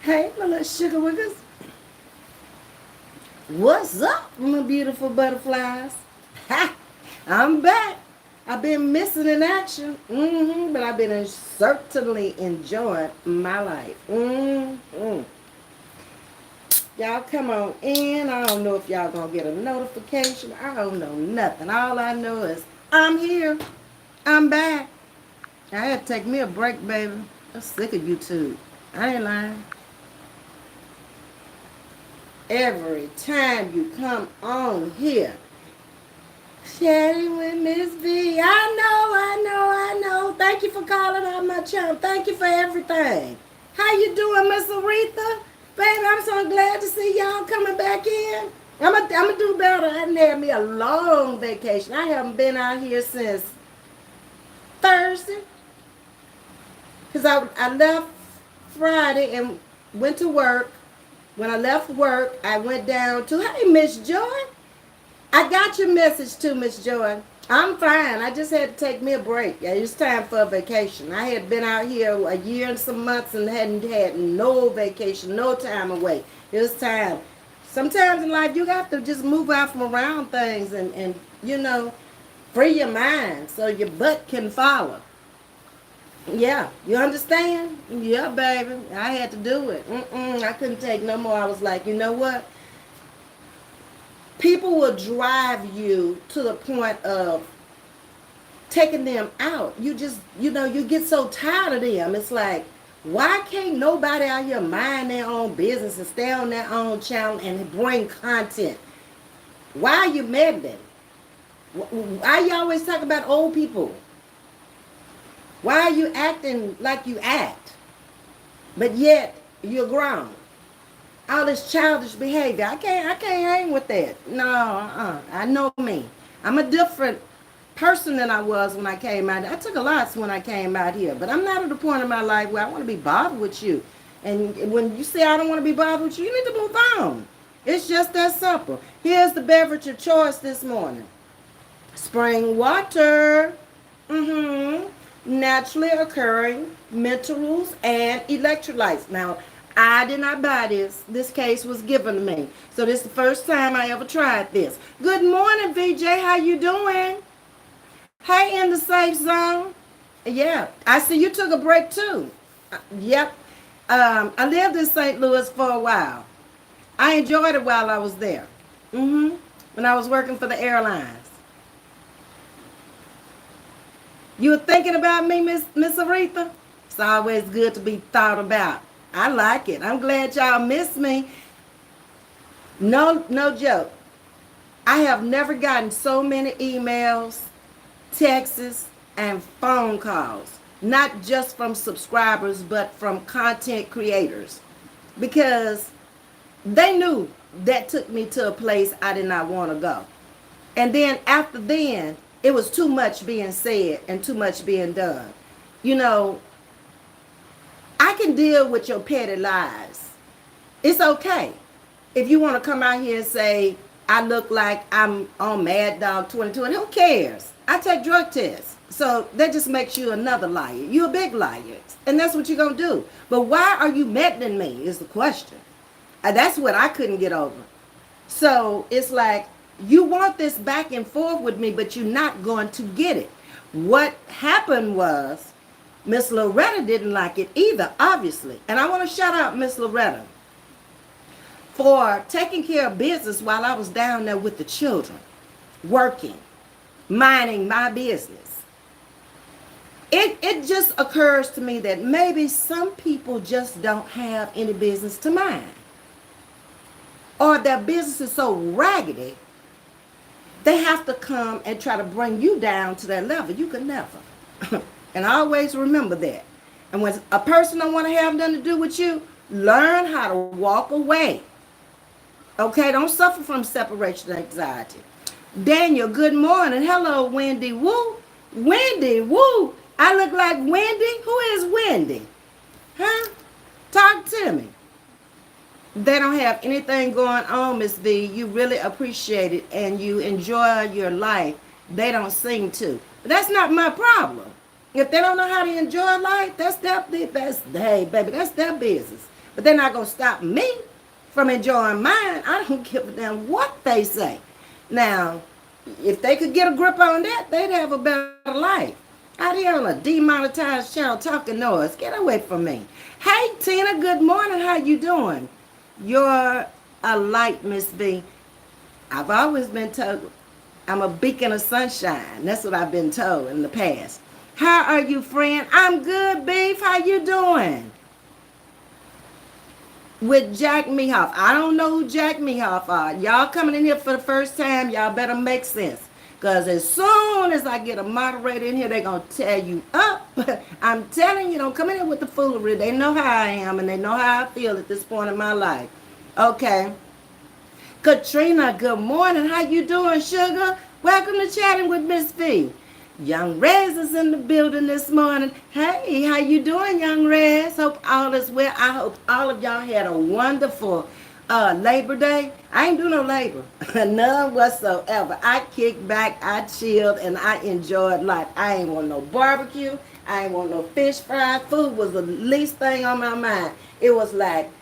Hey, my little sugar wiggers. What's up, my beautiful butterflies? Ha! I'm back. I've been missing in action, but I've been certainly enjoying my life. Y'all come on in. I don't know if y'all gonna get a notification. I don't know nothing. All I know is I'm here. I'm back. I had to take me a break, baby. I'm sick of YouTube. I ain't lying. Every time you come on here, chatting with Ms.V. I know. Thank you for calling out my channel. Thank you for everything. How you doing, Miss Aretha? Baby, I'm so glad to see y'all coming back in. I'm do better. I done had me a long vacation. I haven't been out here since Thursday. Because I left Friday and went to work. When I left work, I went down to, hey, Miss Joy. I got your message too, Miss Joy. I'm fine. I just had to take me a break. It's time for a vacation. I had been out here a year and some months and hadn't had no vacation, no time away. It was time. Sometimes in life, you have to just move out from around things and free your mind so your butt can follow. Yeah, you understand? Yeah, baby. I had to do it. I couldn't take no more. I was like, you know what? People will drive you to the point of taking them out. You just, you get so tired of them. It's like, why can't nobody out here mind their own business and stay on their own channel and bring content? Why are you meddling? Why you always talk about old people? Why are you acting like you act? But yet, you're grown. All this childish behavior. I can't hang with that. No, I know me. I'm a different person than I was when I came out. I took a lot when I came out here, but I'm not at the point in my life where I want to be bothered with you. And when you say I don't want to be bothered with you, you need to move on. It's just that simple. Here's the beverage of choice this morning. Spring water. Naturally occurring minerals and electrolytes. Now, I did not buy this. This case was given to me. So this is the first time I ever tried this. Good morning, VJ. How you doing? Hey, in the safe zone. Yeah, I see you took a break too. Yep. I lived in St. Louis for a while. I enjoyed it while I was there. When I was working for the airlines. You were thinking about me, Miss Aretha? It's always good to be thought about. I like it. I'm glad y'all miss me. No joke. I have never gotten so many emails, texts, and phone calls. Not just from subscribers, but from content creators. Because they knew that took me to a place I did not want to go. And then after then, it was too much being said and too much being done. I can deal with your petty lies. It's okay. If you want to come out here and say, I look like I'm on Mad Dog 22, and who cares? I take drug tests. So that just makes you another liar. You're a big liar. And that's what you're going to do. But why are you meddling me is the question. And that's what I couldn't get over. So it's like, you want this back and forth with me, but you're not going to get it. What happened was, Miss Loretta didn't like it either, obviously. And I want to shout out Miss Loretta for taking care of business while I was down there with the children, working, minding my business. It just occurs to me that maybe some people just don't have any business to mind. Or their business is so raggedy, they have to come and try to bring you down to that level. You could never. And I always remember that. And when a person don't want to have nothing to do with you, learn how to walk away. Okay, don't suffer from separation anxiety. Daniel, good morning. Hello, Wendy Woo. Wendy Woo. I look like Wendy? Who is Wendy? Huh? Talk to me. They don't have anything going on, Ms.V. You really appreciate it and you enjoy your life. They don't seem to. But that's not my problem. If they don't know how to enjoy life, that's their business. But they're not going to stop me from enjoying mine. I don't give a damn what they say. Now, if they could get a grip on that, they'd have a better life. Out here on a demonetized channel talking noise. Get away from me. Hey, Tina, good morning. How you doing? You're a light, Miss V. I've always been told I'm a beacon of sunshine. That's what I've been told in the past. How are you, friend? I'm good, Beef. How you doing? With Jack Mehoff. I don't know who Jack Mehoff are. Y'all coming in here for the first time, y'all better make sense. Because as soon as I get a moderator in here, they're going to tear you up. I'm telling you, don't come in here with the foolery. They know how I am and they know how I feel at this point in my life. Okay. Katrina, good morning. How you doing, sugar? Welcome to Chatting with Ms.V. Young Rez is in the building this morning. Hey, how you doing, Young Rez? Hope all is well. I hope all of y'all had a wonderful Labor Day. I ain't do no labor, none whatsoever. I kicked back, I chilled, and I enjoyed life. I ain't want no barbecue. I ain't want no fish fry. Food was the least thing on my mind. It was like,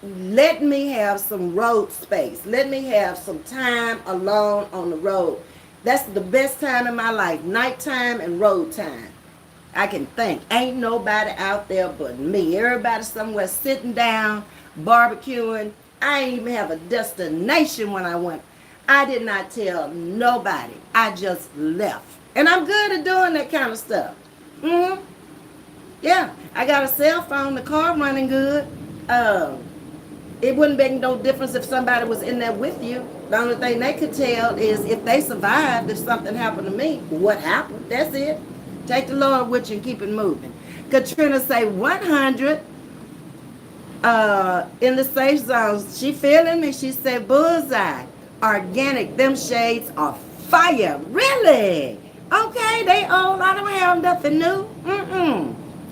let me have some road space. Let me have some time alone on the road. That's the best time in my life, nighttime and road time. I can think. Ain't nobody out there but me. Everybody somewhere sitting down, barbecuing. I ain't even have a destination when I went. I did not tell nobody. I just left. And I'm good at doing that kind of stuff. Yeah, I got a cell phone, the car running good. It wouldn't make no difference if somebody was in there with you. The only thing they could tell is if they survived, if something happened to me, what happened. That's it. Take the Lord with you and keep it moving. Katrina say 100 in the safe zone. She feeling me. She said bullseye. Organic. Them shades are fire. Really? Okay, they old. I don't have nothing new.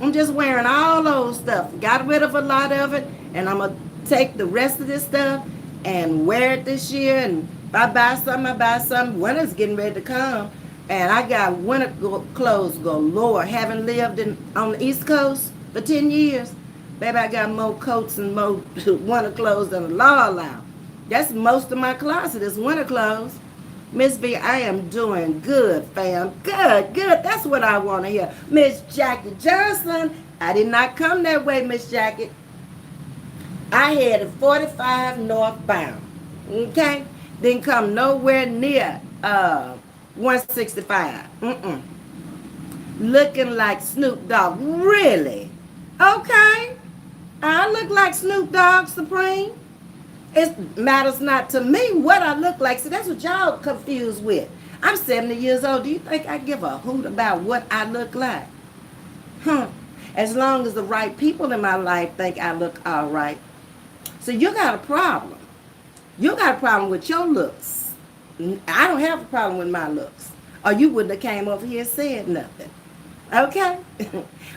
I'm just wearing all those stuff. Got rid of a lot of it, and I'm going to take the rest of this stuff and wear it this year. And if I buy something, I buy something. Winter's getting ready to come. And I got winter clothes galore. Having lived on the East Coast for 10 years, baby, I got more coats and more winter clothes than the law allow. That's most of my closet is winter clothes. Miss V, I am doing good, fam. Good. That's what I want to hear. Miss Jackie Johnson, I did not come that way, Miss Jackie. I headed 45 northbound. Okay? Didn't come nowhere near 165. Looking like Snoop Dogg. Really? Okay. I look like Snoop Dogg Supreme. It matters not to me what I look like. See, that's what y'all confused with. I'm 70 years old. Do you think I give a hoot about what I look like? As long as the right people in my life think I look all right. So you got a problem. You got a problem with your looks. I don't have a problem with my looks. Or you wouldn't have came over here and said nothing. Okay?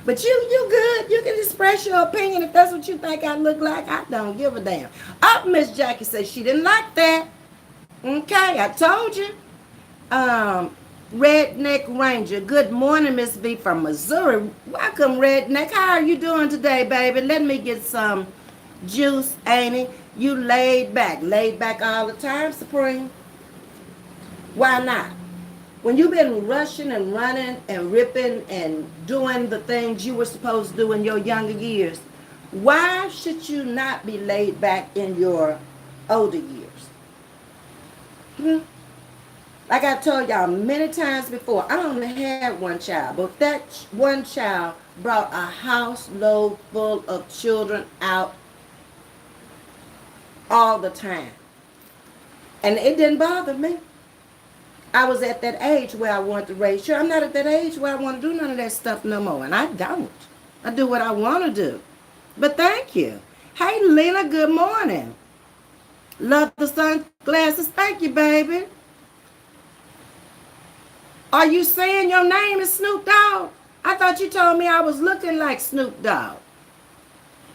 But you good. You can express your opinion if that's what you think I look like. I don't give a damn. Oh, Miss Jackie said she didn't like that. Okay, I told you. Redneck Ranger. Good morning, Miss V from Missouri. Welcome, Redneck. How are you doing today, baby? Let me get some juice, ain't it? You laid back all the time, Supreme. Why not? When you've been rushing and running and ripping and doing the things you were supposed to do in your younger years, why should you not be laid back in your older years? Like I told y'all many times before, I only had one child, but that one child brought a house load full of children out all the time. And it didn't bother me. I was at that age where I wanted to raise children. I'm not at that age where I want to do none of that stuff no more. And I don't. I do what I want to do. But thank you. Hey, Lena, good morning. Love the sunglasses. Thank you, baby. Are you saying your name is Snoop Dogg? I thought you told me I was looking like Snoop Dogg.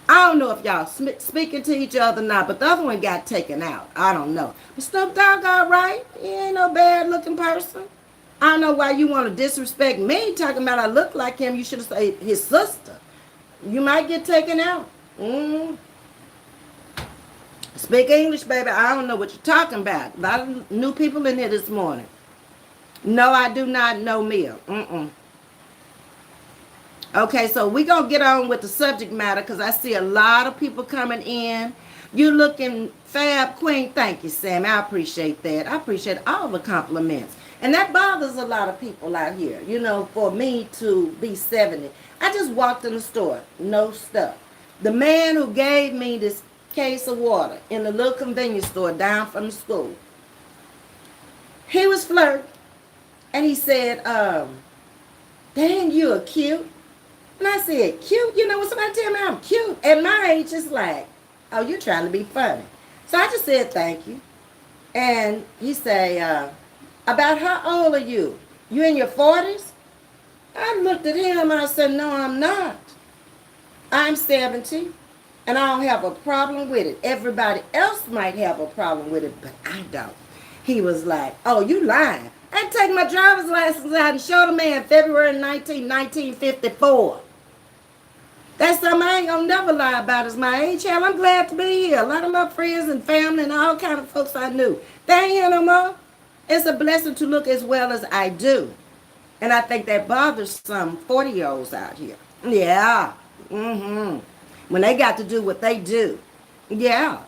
I don't know if y'all speaking to each other now, but the other one got taken out. I don't know. But Snoop Dogg all right. He ain't no bad looking person. I don't know why you want to disrespect me talking about I look like him. You should have said his sister. You might get taken out. Speak English, baby. I don't know what you're talking about. A lot of new people in here this morning. No, I do not know Mia. Mm-mm. Okay, so we're going to get on with the subject matter because I see a lot of people coming in. You looking fab, queen. Thank you, Sammy. I appreciate that. I appreciate all the compliments. And that bothers a lot of people out here. You know, for me to be 70. I just walked in the store. No stuff. The man who gave me this case of water in the little convenience store down from the school, he was flirting. And he said, dang, you are cute. And I said, cute? You know, when somebody tell me I'm cute, at my age, it's like, oh, you're trying to be funny. So I just said, thank you. And he said, about how old are you? You in your 40s? I looked at him and I said, no, I'm not. I'm 70, and I don't have a problem with it. Everybody else might have a problem with it, but I don't. He was like, oh, you lying. I take my driver's license out and show the man February 1954. That's something I ain't gonna never lie about is my age. Hell, I'm glad to be here. A lot of my friends and family and all kind of folks I knew, they ain't here no more. It's a blessing to look as well as I do. And I think that bothers some 40-year-olds out here. Yeah. Mm-hmm. When they got to do what they do. Yeah.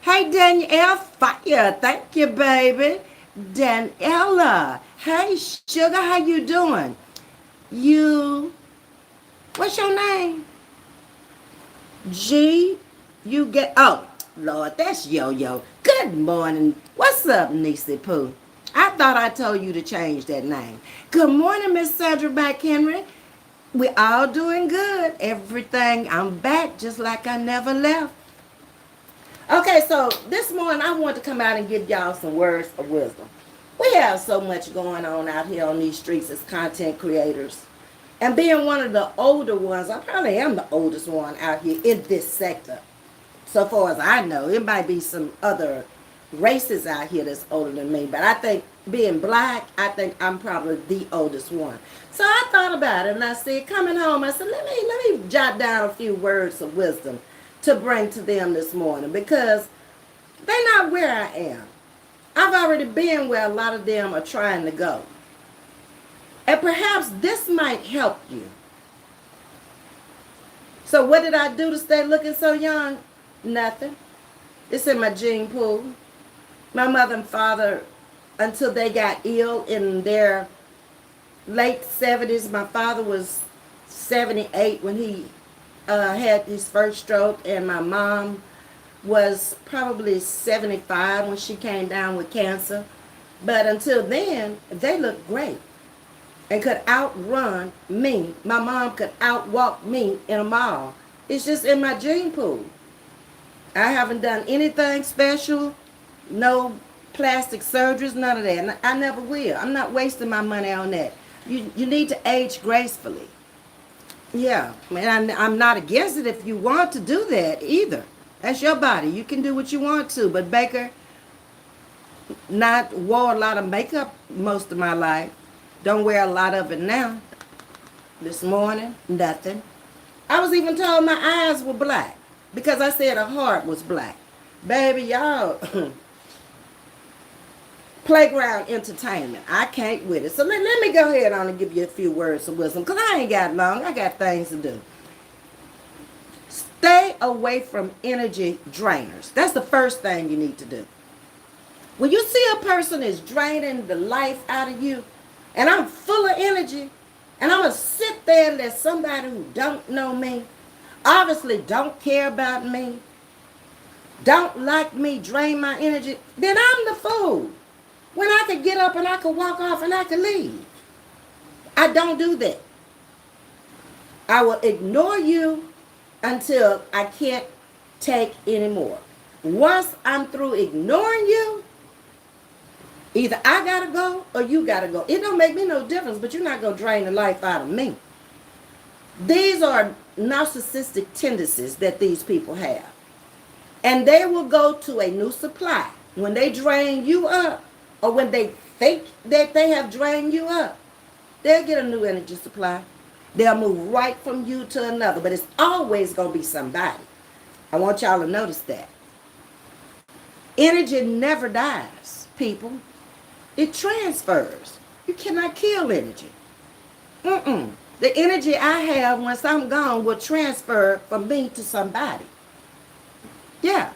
Hey, Danielle Fire. Thank you, baby. Daniela. Hey, sugar. How you doing? What's your name? Oh, Lord, that's Yo-Yo. Good morning. What's up, Niecy Pooh? I thought I told you to change that name. Good morning, Miss Sandra McHenry. We all doing good. Everything. I'm back just like I never left. Okay, so this morning I want to come out and give y'all some words of wisdom. We have so much going on out here on these streets as content creators. And being one of the older ones, I probably am the oldest one out here in this sector. So far as I know, it might be some other races out here that's older than me. But I think being black, I think I'm probably the oldest one. So I thought about it and I said, coming home, I said, let me jot down a few words of wisdom to bring to them this morning because they're not where I am. I've already been where a lot of them are trying to go. And perhaps this might help you. So what did I do to stay looking so young? Nothing. It's in my gene pool. My mother and father, until they got ill in their late 70s, my father was 78 when he had his first stroke, and my mom was probably 75 when she came down with cancer. But until then, they looked great and could outrun me. My mom could outwalk me in a mall. It's just in my gene pool. I haven't done anything special, no plastic surgeries, none of that. And I never will. I'm not wasting my money on that. You need to age gracefully. Yeah, and I'm not against it if you want to do that either. That's your body. You can do what you want to. But Baker, not wore a lot of makeup most of my life. Don't wear a lot of it now. This morning, nothing. I was even told my eyes were black because I said her heart was black. Baby, y'all, playground entertainment. I can't with it. So let me go ahead on and give you a few words of wisdom because I ain't got long. I got things to do. Stay away from energy drainers. That's the first thing you need to do. When you see a person is draining the life out of you, and I'm full of energy, and I'm going to sit there and let somebody who don't know me, obviously don't care about me, don't like me, drain my energy, then I'm the fool. When I could get up and I could walk off and I could leave. I don't do that. I will ignore you until I can't take anymore. Once I'm through ignoring you, either I gotta go or you gotta go. It don't make me no difference, but you're not gonna drain the life out of me. These are narcissistic tendencies that these people have. And they will go to a new supply. When they drain you up, or when they think that they have drained you up, they'll get a new energy supply. They'll move right from you to another, but it's always gonna be somebody. I want y'all to notice that. Energy never dies, people. It transfers. You cannot kill energy. Mm-mm. The energy I have once I'm gone will transfer from me to somebody. Yeah.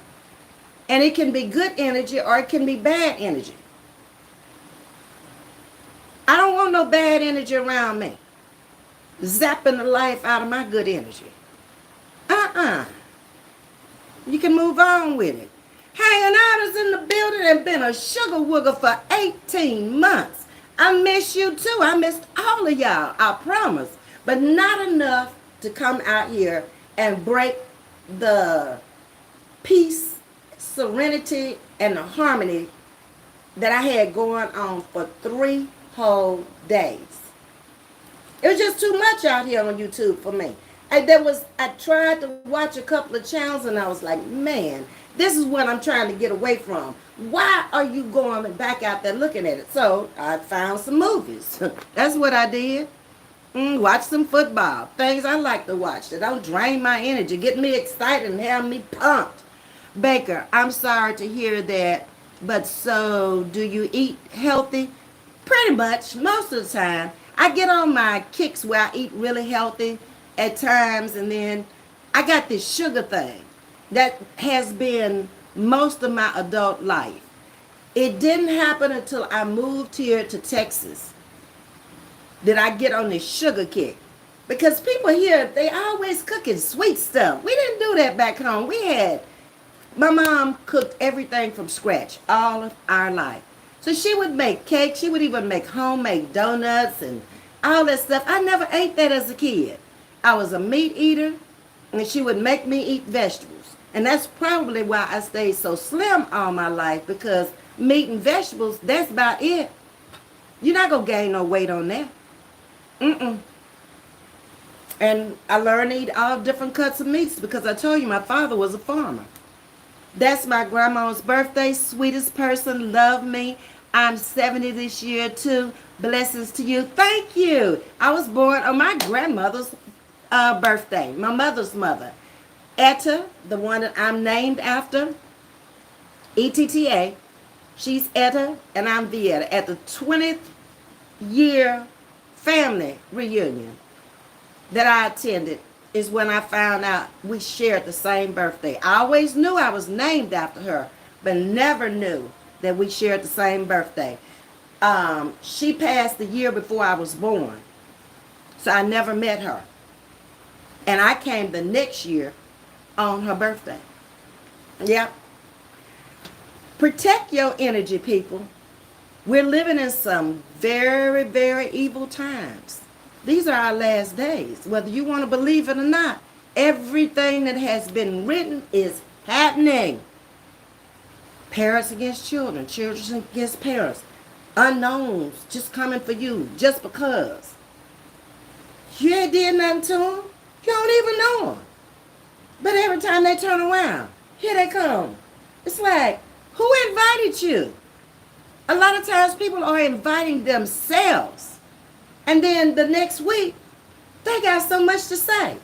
And it can be good energy or it can be bad energy. I don't want no bad energy around me, zapping the life out of my good energy. Uh-uh. You can move on with it. Hanging out is in the building and been a sugar wooger for 18 months. I miss you too. I missed all of y'all, I promise. But not enough to come out here and break the peace, serenity, and the harmony that I had going on for 3 whole days. It was just too much out here on YouTube for me. I tried to watch a couple of channels and I was like, man, this is what I'm trying to get away from. Why are you going back out there looking at it? So I found some movies. That's what I did. Watch some football. Things I like to watch that don't drain my energy, get me excited and have me pumped. Baker, I'm sorry to hear that, but so do you eat healthy? Pretty much, most of the time. I get on my kicks where I eat really healthy at times, and then I got this sugar thing that has been most of my adult life. It didn't happen until I moved here to Texas that I get on this sugar kick. Because people here, they always cooking sweet stuff. We didn't do that back home. My mom cooked everything from scratch all of our life. So she would make cake. She would even make homemade donuts and all that stuff. I never ate that as a kid. I was a meat eater, and she would make me eat vegetables. And that's probably why I stayed so slim all my life, because meat and vegetables, that's about it. You're not going to gain no weight on that. Mm-mm. And I learned to eat all different cuts of meats because I told you my father was a farmer. That's my grandma's birthday. Sweetest person. Love me. I'm 70 this year too. Blessings to you. Thank you. I was born on my grandmother's birthday. My mother's mother. Etta, the one that I'm named after. ETTA. She's Etta and I'm Vieta. At the 20th year family reunion that I attended is when I found out we shared the same birthday. I always knew I was named after her, but never knew that we shared the same birthday. She passed the year before I was born, so I never met her. And I came the next year on her birthday. Yep. Protect your energy, people. We're living in some very, very evil times. These are our last days. Whether you want to believe it or not, everything that has been written is happening. Parents against children, children against parents, unknowns just coming for you just because. You ain't did nothing to them. You don't even know them. But every time they turn around, here they come. It's like, who invited you? A lot of times people are inviting themselves. And then the next week, they got so much to say.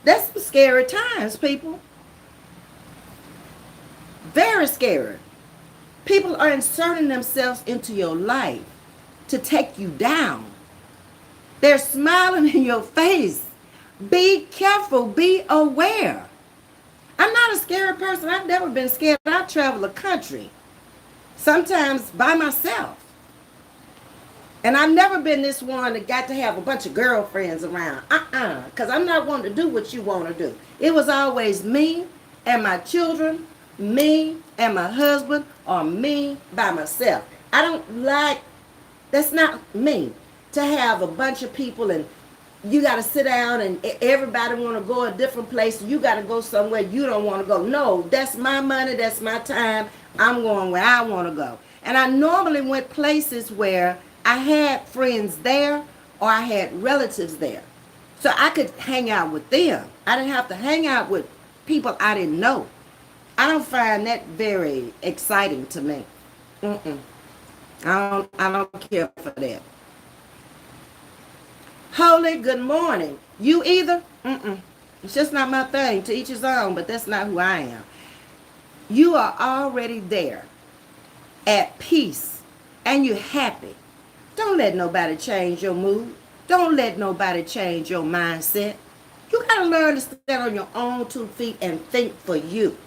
That's some scary times, people. Very scary. People are inserting themselves into your life to take you down. They're smiling in your face. Be careful. Be aware. I'm not a scary person. I've never been scared. I travel the country, sometimes by myself. And I've never been this one that got to have a bunch of girlfriends around. Because I'm not one to do what you want to do. It was always me and my children, me and my husband, or me by myself. I don't like, that's not me, to have a bunch of people and you got to sit down and everybody want to go a different place. You got to go somewhere you don't want to go. No, that's my money. That's my time. I'm going where I want to go. And I normally went places where I had friends there or I had relatives there. So I could hang out with them. I didn't have to hang out with people I didn't know. I don't find that very exciting to me. I don't care for that. Holy, good morning. You either? It's just not my thing. To each his own, but that's not who I am. You are already there, at peace, and you're happy. Don't let nobody change your mood. Don't let nobody change your mindset. You got to learn to stand on your own 2 feet and think for you.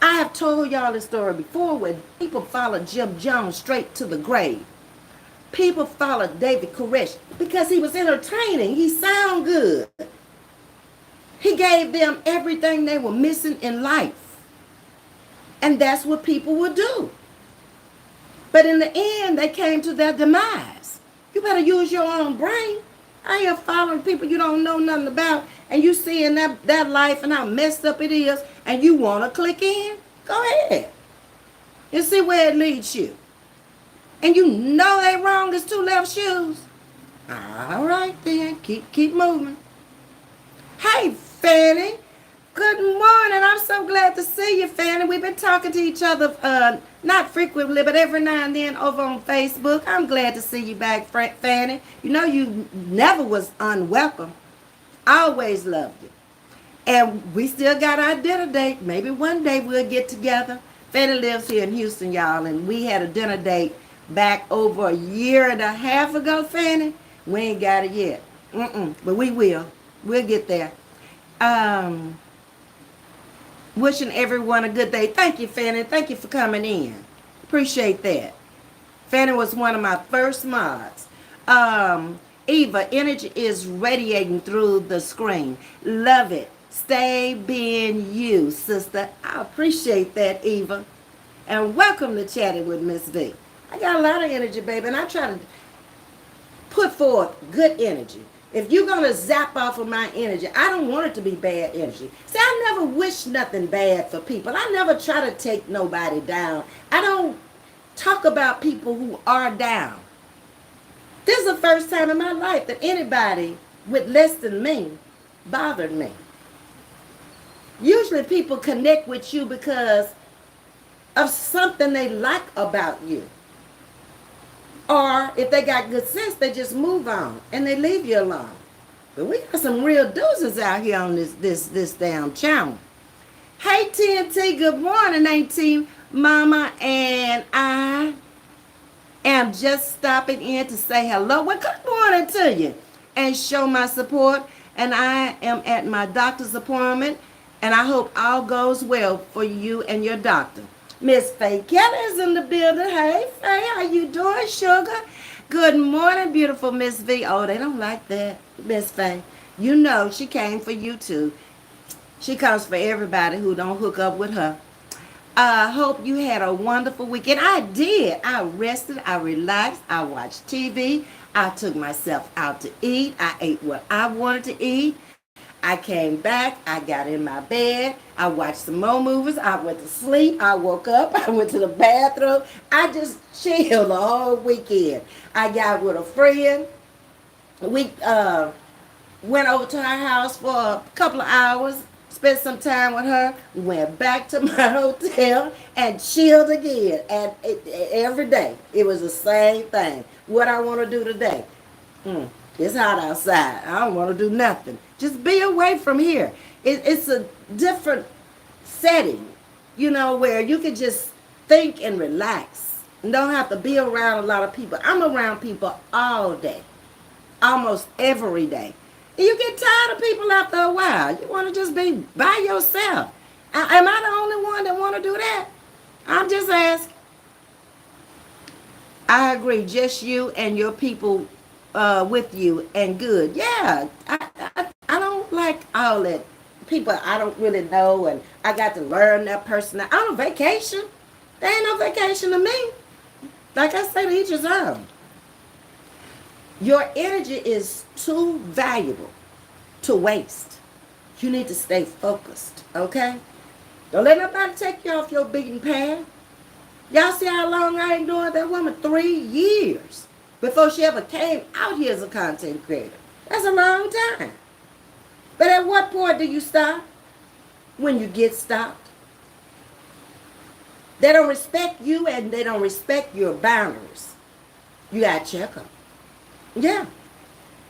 I have told y'all this story before where people followed Jim Jones straight to the grave. People followed David Koresh because he was entertaining. He sounded good. He gave them everything they were missing in life. And that's what people would do. But in the end, they came to their demise. You better use your own brain. I ain't following people you don't know nothing about, and you seeing that life and how messed up it is, and you want to click in? Go ahead. And see where it leads you. And you know they wrong as 2 left shoes. All right then, keep moving. Hey, Fanny. Good morning. I'm so glad to see you, Fanny. We've been talking to each other, not frequently, but every now and then over on Facebook. I'm glad to see you back, Fanny. You know you never was unwelcome. I always loved you. And we still got our dinner date. Maybe one day we'll get together. Fanny lives here in Houston, y'all, and we had a dinner date back over a year and a half ago, Fanny. We ain't got it yet. But we will. We'll get there. Wishing everyone a good day. Thank you, Fanny. Thank you for coming in. Appreciate that. Fanny was one of my first mods. Eva, energy is radiating through the screen. Love it. Stay being you, sister. I appreciate that, Eva. And welcome to Chatting with Ms.V. I got a lot of energy, baby, and I try to put forth good energy. If you're going to zap off of my energy, I don't want it to be bad energy. See, I never wish nothing bad for people. I never try to take nobody down. I don't talk about people who are down. This is the first time in my life that anybody with less than me bothered me. Usually people connect with you because of something they like about you. Or if they got good sense, they just move on and they leave you alone. But we got some real doozies out here on this damn channel. Hey TNT, good morning, Auntie Mama, and I am just stopping in to say hello. Well, good morning to you and show my support. And I am at my doctor's appointment, and I hope all goes well for you and your doctor. Miss Faye Kelly is in the building. Hey, Faye, how you doing, sugar? Good morning, beautiful Miss V. Oh, they don't like that, Miss Faye. You know she came for you, too. She comes for everybody who don't hook up with her. I hope you had a wonderful weekend. I did. I rested. I relaxed. I watched TV. I took myself out to eat. I ate what I wanted to eat. I came back, I got in my bed, I watched some more movies, I went to sleep, I woke up, I went to the bathroom, I just chilled the whole weekend. I got with a friend, we went over to her house for a couple of hours, spent some time with her, went back to my hotel and chilled again. And every day, it was the same thing. What I want to do today? It's hot outside. I don't want to do nothing. Just be away from here. It's a different setting, you know, where you can just think and relax. And don't have to be around a lot of people. I'm around people all day, almost every day. And you get tired of people after a while. You want to just be by yourself. Am I the only one that want to do that? I'm just asking. I agree. Just you and your people with you and good. Yeah, I don't like all that people I don't really know and I got to learn that person. I'm on vacation. There ain't no vacation to me. Like I say, to each his own. Your energy is too valuable to waste. You need to stay focused, okay? Don't let nobody take you off your beaten path. Y'all see how long I ain't doing that woman? 3 years before she ever came out here as a content creator. That's a long time. But at what point do you stop? When you get stopped. They don't respect you and they don't respect your boundaries. You got to check them. Yeah.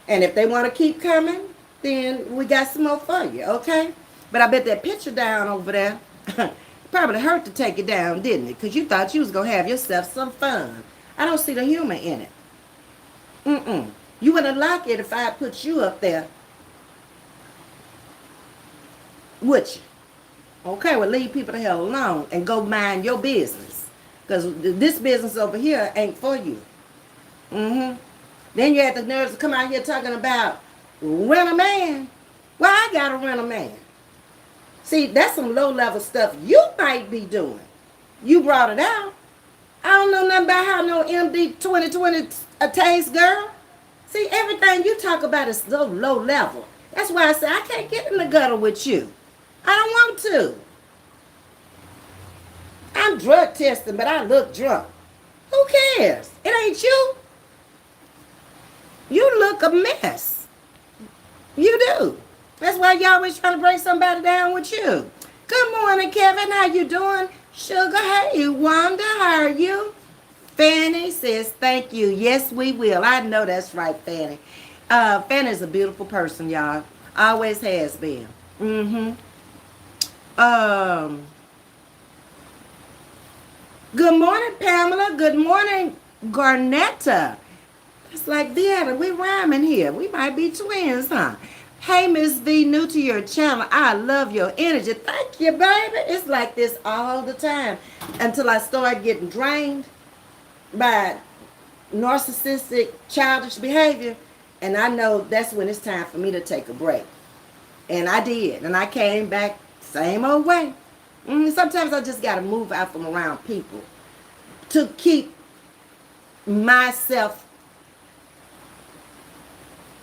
And if they want to keep coming, then we got some more for you, okay? But I bet that picture down over there, Probably hurt to take it down, didn't it? Because you thought you was going to have yourself some fun. I don't see the humor in it. You wouldn't like it if I put you up there, would you? Okay, well, leave people the hell alone and go mind your business. Because this business over here ain't for you. Then you had the nerves to come out here talking about rent a man. Well, I got to rent a man. See, that's some low-level stuff you might be doing. You brought it out. I don't know nothing about how no MD 2020 tastes, girl. See, everything you talk about is so low level. That's why I say I can't get in the gutter with you. I don't want to. I'm drug testing, but I look drunk. Who cares? It ain't you. You look a mess. You do. That's why you always trying to bring somebody down with you. Good morning, Kevin. How you doing? Sugar, hey, Wanda, how are you? Fanny says, thank you. Yes, we will. I know that's right, Fanny. Fanny's a beautiful person, y'all. Always has been. Good morning, Pamela. Good morning, Garnetta. It's like, Deanna, we rhyming here. We might be twins, huh? Hey, Ms.V, new to your channel. I love your energy. Thank you, baby. It's like this all the time until I start getting drained by narcissistic, childish behavior. And I know that's when it's time for me to take a break. And I did. And I came back same old way. Sometimes I just got to move out from around people to keep myself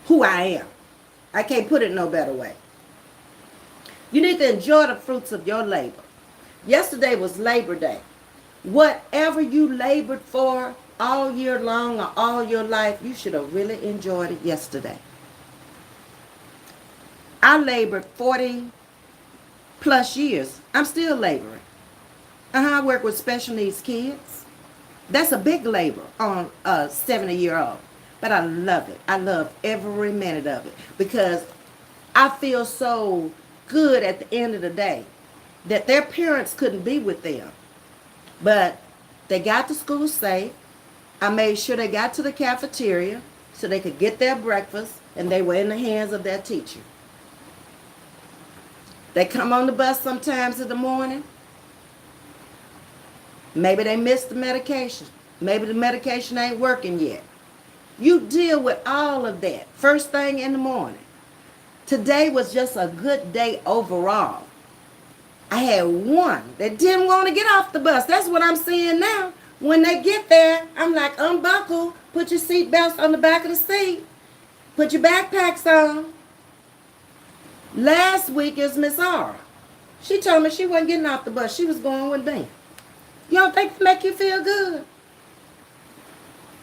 who I am. I can't put it no better way. You need to enjoy the fruits of your labor. Yesterday was Labor Day. Whatever you labored for all year long or all your life, you should have really enjoyed it yesterday. I labored 40 plus years. I'm still laboring. I work with special needs kids. That's a big labor on a 70-year-old. But I love it. I love every minute of it because I feel so good at the end of the day that their parents couldn't be with them. But they got to school safe. I made sure they got to the cafeteria so they could get their breakfast and they were in the hands of their teacher. They come on the bus sometimes in the morning. Maybe they missed the medication. Maybe the medication ain't working yet. You deal with all of that first thing in the morning. Today was just a good day overall. I had one that didn't want to get off the bus. That's what I'm seeing now. When they get there, I'm like, unbuckle, put your seat belts on the back of the seat, put your backpacks on. Last week is Miss R. She told me she wasn't getting off the bus. She was going with me. You don't think it make you feel good?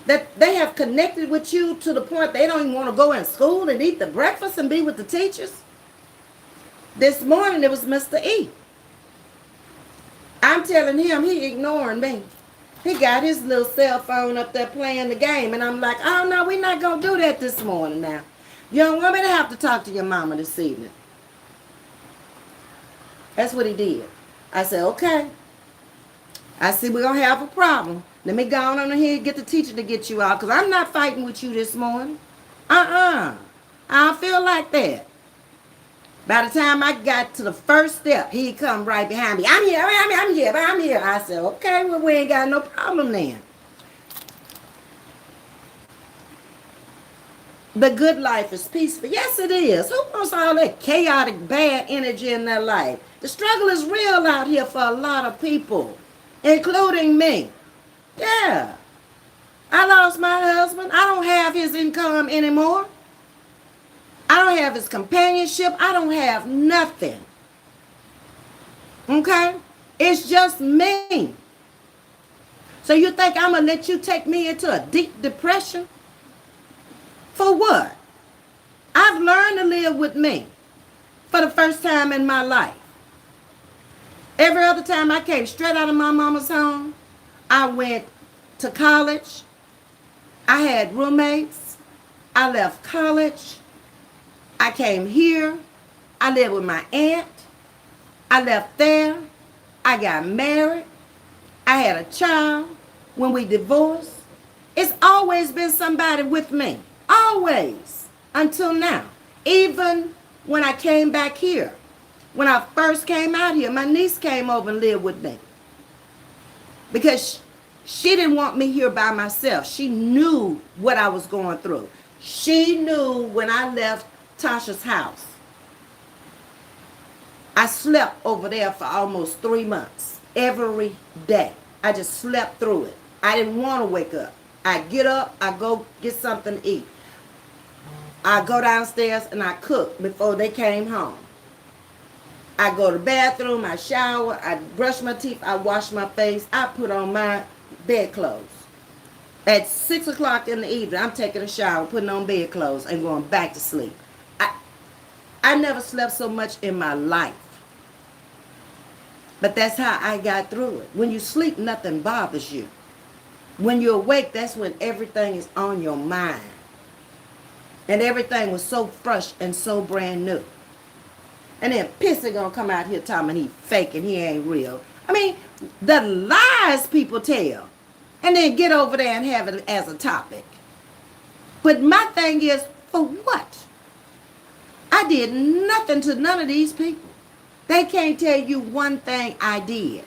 That they have connected with you to the point they don't even want to go in school and eat the breakfast and be with the teachers. This morning it was Mr. E. I'm telling him he ignoring me. He got his little cell phone up there playing the game. And I'm like, oh no, we're not going to do that this morning now. You don't want me to have to talk to your mama this evening. That's what he did. I said, okay. I see we're going to have a problem. Let me go on here and get the teacher to get you out because I'm not fighting with you this morning. I don't feel like that. By the time I got to the first step, he come right behind me. I'm here. I said, okay, well, we ain't got no problem then. The good life is peaceful. Yes, it is. Who wants all that chaotic, bad energy in their life? The struggle is real out here for a lot of people, including me. Yeah. I lost my husband. I don't have his income anymore. I don't have his companionship. I don't have nothing. Okay? It's just me. So you think I'm going to let you take me into a deep depression? For what? I've learned to live with me for the first time in my life. Every other time I came straight out of my mama's home, I went to college. I had roommates. I left college. I came here. I lived with my aunt. I left there. I got married. I had a child. When we divorced, it's always been somebody with me. Always. Until now. Even when I came back here. When I first came out here, my niece came over and lived with me. Because she didn't want me here by myself. She knew what I was going through. She knew when I left Tasha's house. I slept over there for almost 3 months. Every day. I just slept through it. I didn't want to wake up. I get up, I go get something to eat. I go downstairs and I cook before they came home. I go to the bathroom, I shower, I brush my teeth, I wash my face, I put on my bed clothes. At 6 o'clock in the evening, I'm taking a shower, putting on bed clothes, and going back to sleep. I never slept so much in my life. But that's how I got through it. When you sleep, nothing bothers you. When you're awake, that's when everything is on your mind. And everything was so fresh and so brand new. And then Pissy gonna come out here talking he fake and he ain't real. I mean, the lies people tell. And then get over there and have it as a topic. But my thing is, for what? I did nothing to none of these people. They can't tell you one thing I did.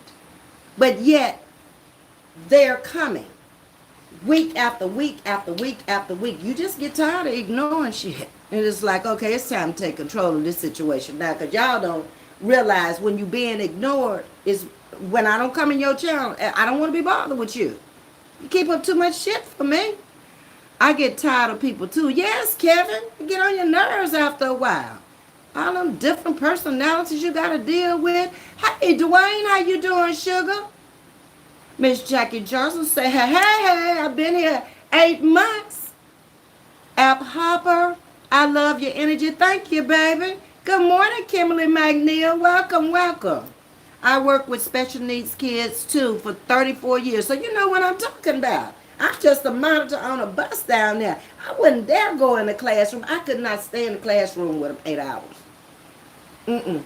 But yet, they're coming. Week after week after week after week. You just get tired of ignoring shit. And it's like, okay, it's time to take control of this situation now. Because y'all don't realize when you being ignored is when I don't come in your channel, I don't want to be bothered with you. You keep up too much shit for me. I get tired of people too. Yes, Kevin, you get on your nerves after a while. All them different personalities you got to deal with. Hey, Dwayne, how you doing, sugar? Miss Jackie Johnson say, hey, I've been here 8 months. App Hopper, I love your energy. Thank you, baby. Good morning, Kimberly McNeil. Welcome, welcome. I work with special needs kids, too, for 34 years. So you know what I'm talking about. I'm just a monitor on a bus down there. I wouldn't dare go in the classroom. I could not stay in the classroom with them 8 hours.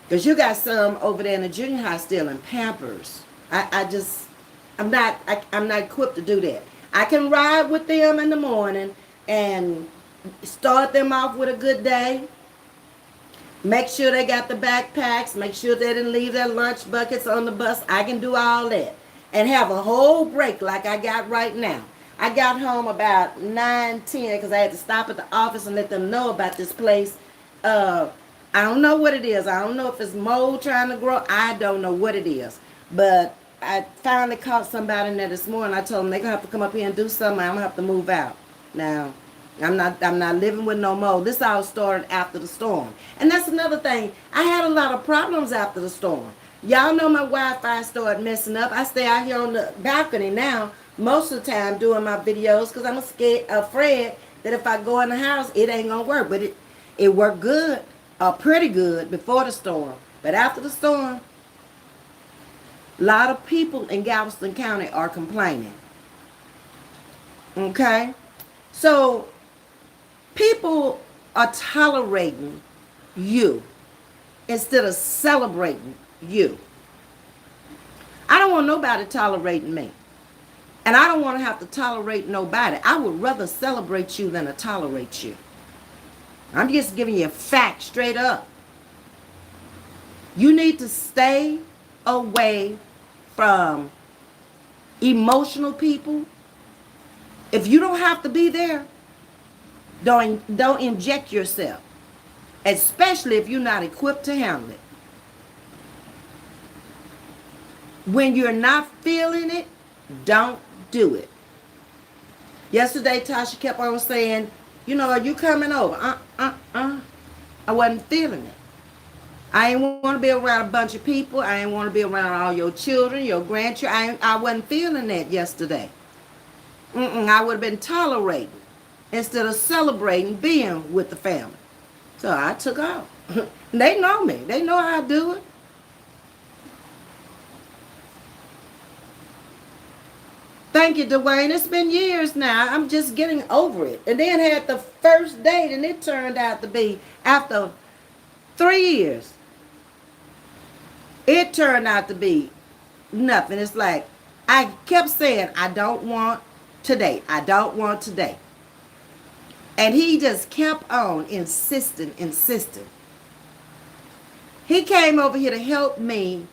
Because you got some over there in the junior high still in Pampers. I'm not equipped to do that. I can ride with them in the morning and start them off with a good day. Make sure they got the backpacks. Make sure they didn't leave their lunch buckets on the bus. I can do all that. And have a whole break like I got right now. I got home about 9:10 because I had to stop at the office and let them know about this place. I don't know what it is. I don't know if it's mold trying to grow. I don't know what it is. But I finally caught somebody in there this morning. I told them they're going to have to come up here and do something. I'm going to have to move out. Now, I'm not living with no mold. This all started after the storm. And that's another thing. I had a lot of problems after the storm. Y'all know my Wi-Fi started messing up. I stay out here on the balcony now most of the time doing my videos because I'm afraid that if I go in the house, it ain't going to work. But it worked good, pretty good before the storm. But after the storm, a lot of people in Galveston County are complaining. Okay? So, people are tolerating you instead of celebrating you. I don't want nobody tolerating me. And I don't want to have to tolerate nobody. I would rather celebrate you than to tolerate you. I'm just giving you a fact straight up. You need to stay away from emotional people. If you don't have to be there, don't inject yourself. Especially if you're not equipped to handle it. When you're not feeling it, don't do it. Yesterday, Tasha kept on saying, are you coming over? I wasn't feeling it. I ain't want to be around a bunch of people. I ain't want to be around all your children, your grandchildren. I wasn't feeling that yesterday. I would have been tolerating instead of celebrating being with the family. So I took off. They know me. They know how I do it. Thank you, Dwayne. It's been years now. I'm just getting over it. And then had the first date, and it turned out to be after 3 years. It turned out to be nothing. It's like I kept saying, I don't want today. I don't want today. And he just kept on insisting. He came over here to help me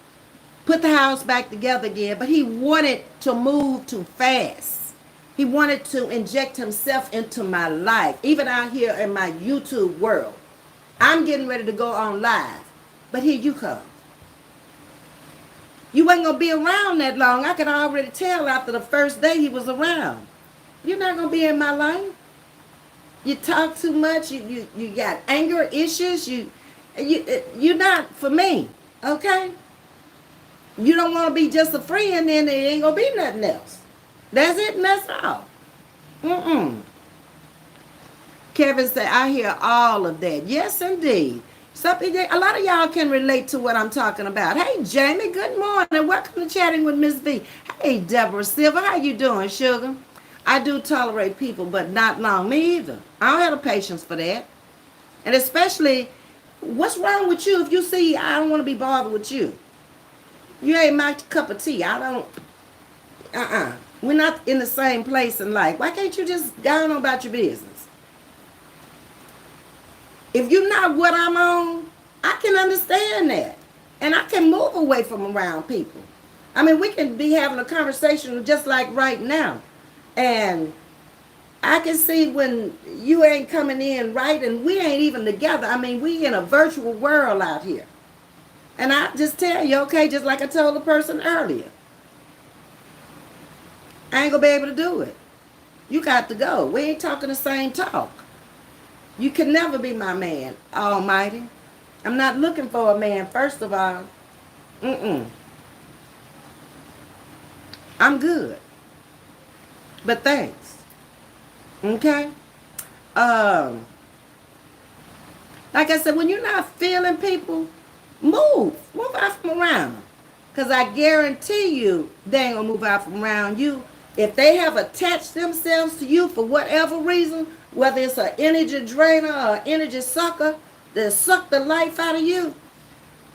put the house back together again, but he wanted to move too fast. He wanted to inject himself into my life, even out here in my YouTube world. I'm getting ready to go on live, but here you come. You ain't going to be around that long. I could already tell after the first day he was around. You're not going to be in my life. You talk too much. You got anger issues. You're not for me, okay? You don't want to be just a friend, then there ain't going to be nothing else. That's it and that's all. Kevin said, I hear all of that. Yes, indeed. A lot of y'all can relate to what I'm talking about. Hey, Jamie, good morning. Welcome to Chatting with Ms.V. Hey, Deborah Silver, how you doing, sugar? I do tolerate people, but not long. Me either. I don't have the patience for that. And especially, what's wrong with you if you see I don't want to be bothered with you? You ain't my cup of tea. I don't, We're not in the same place in life. Why can't you just go on about your business? If you're not what I'm on, I can understand that. And I can move away from around people. I mean, we can be having a conversation just like right now. And I can see when you ain't coming in right and we ain't even together. I mean, we in a virtual world out here. And I just tell you, okay, just like I told the person earlier, I ain't going to be able to do it. You got to go. We ain't talking the same talk. You can never be my man, almighty. I'm not looking for a man, first of all. I'm good. But thanks. Okay? Like I said, when you're not feeling people, move out from around them. Because I guarantee you they ain't going to move out from around you. If they have attached themselves to you for whatever reason, whether it's an energy drainer or an energy sucker that suck the life out of you,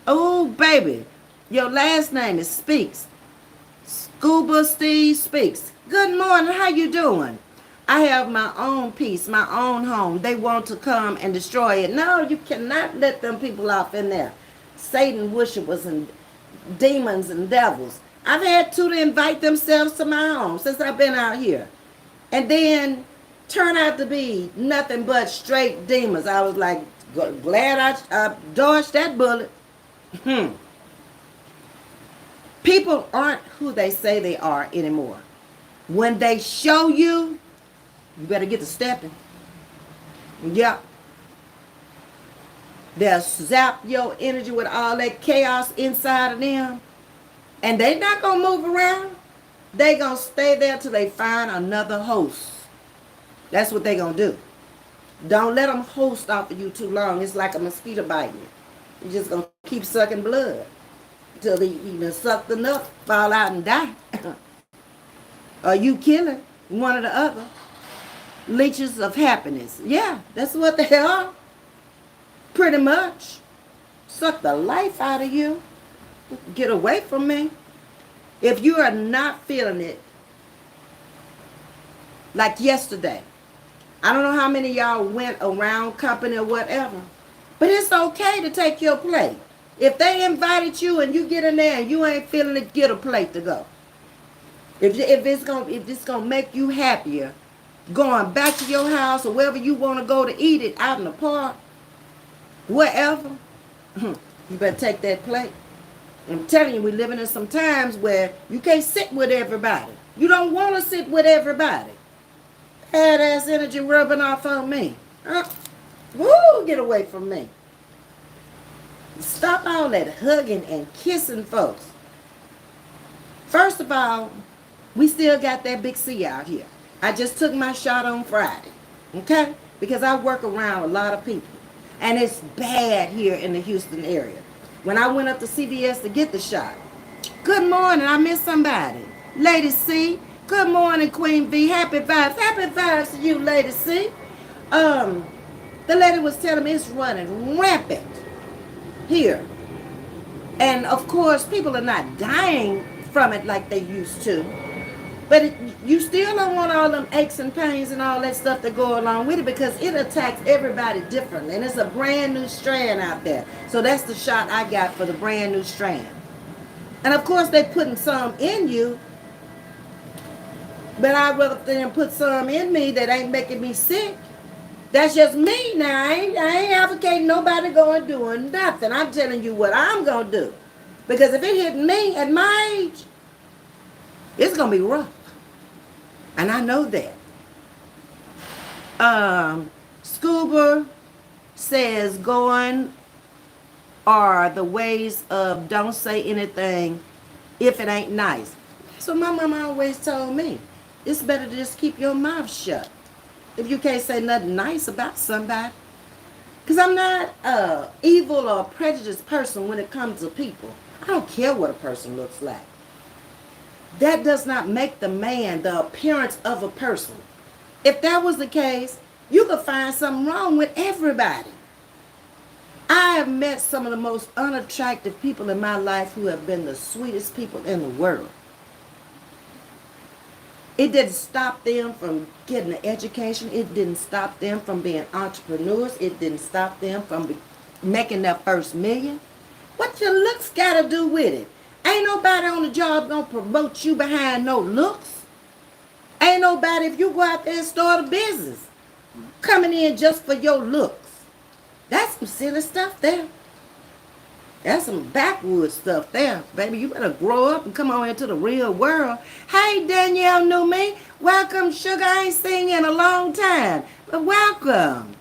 oh, baby, your last name is Speaks. Scuba Steve Speaks. Good morning. How you doing? I have my own peace, my own home. They want to come and destroy it. No, you cannot let them people off in there. Satan worshipers and demons and devils. I've had two to invite themselves to my home since I've been out here. And then turn out to be nothing but straight demons. I was like, glad I dodged that bullet. People aren't who they say they are anymore. When they show you, you better get to stepping. Yeah. They'll zap your energy with all that chaos inside of them. And they not going to move around. They going to stay there till they find another host. That's what they going to do. Don't let them host off of you too long. It's like a mosquito biting you. You're just going to keep sucking blood until you sucked enough, fall out and die. Or you killing one or the other. Leeches of happiness. Yeah, that's what they are. Pretty much. Suck the life out of you. Get away from me. If you are not feeling it, like yesterday, I don't know how many of y'all went around company or whatever, but it's okay to take your plate. If they invited you and you get in there and you ain't feeling it, get a plate to go. If it's gonna make you happier, going back to your house or wherever you want to go to eat it, out in the park, wherever, you better take that plate. I'm telling you, we're living in some times where you can't sit with everybody. You don't want to sit with everybody. Badass energy rubbing off on me. Woo, get away from me. Stop all that hugging and kissing folks. First of all, we still got that big C out here. I just took my shot on Friday. Okay? Because I work around a lot of people. And it's bad here in the Houston area. When I went up to CVS to get the shot. Good morning, I missed somebody. Lady C. Good morning, Queen V. Happy vibes. Happy vibes to you, Lady C. The lady was telling me it's running rampant here And of course, people are not dying from it like they used to. But you still don't want all them aches and pains and all that stuff that go along with it, because it attacks everybody differently. And it's a brand new strand out there. So that's the shot I got for the brand new strand. And of course, they putting some in you, but I'd rather than put some in me that ain't making me sick. That's just me now. I ain't advocating nobody going doing nothing. I'm telling you what I'm going to do. Because if it hit me at my age, it's going to be rough. And I know that. Scuba says going are the ways of don't say anything if it ain't nice. That's what my mama always told me. It's better to just keep your mouth shut if you can't say nothing nice about somebody. Because I'm not a evil or prejudiced person when it comes to people. I don't care what a person looks like. That does not make the man the appearance of a person. If that was the case, you could find something wrong with everybody. I have met some of the most unattractive people in my life who have been the sweetest people in the world. It didn't stop them from getting an education. It didn't stop them from being entrepreneurs. It didn't stop them from making their first million. What your looks got to do with it? Ain't nobody on the job going to promote you behind no looks. Ain't nobody, if you go out there and start a business, coming in just for your looks. That's some silly stuff there. That's some backwoods stuff there. Baby, you better grow up and come on into the real world. Hey, Danielle knew me. Welcome, sugar. I ain't seen you in a long time. But welcome.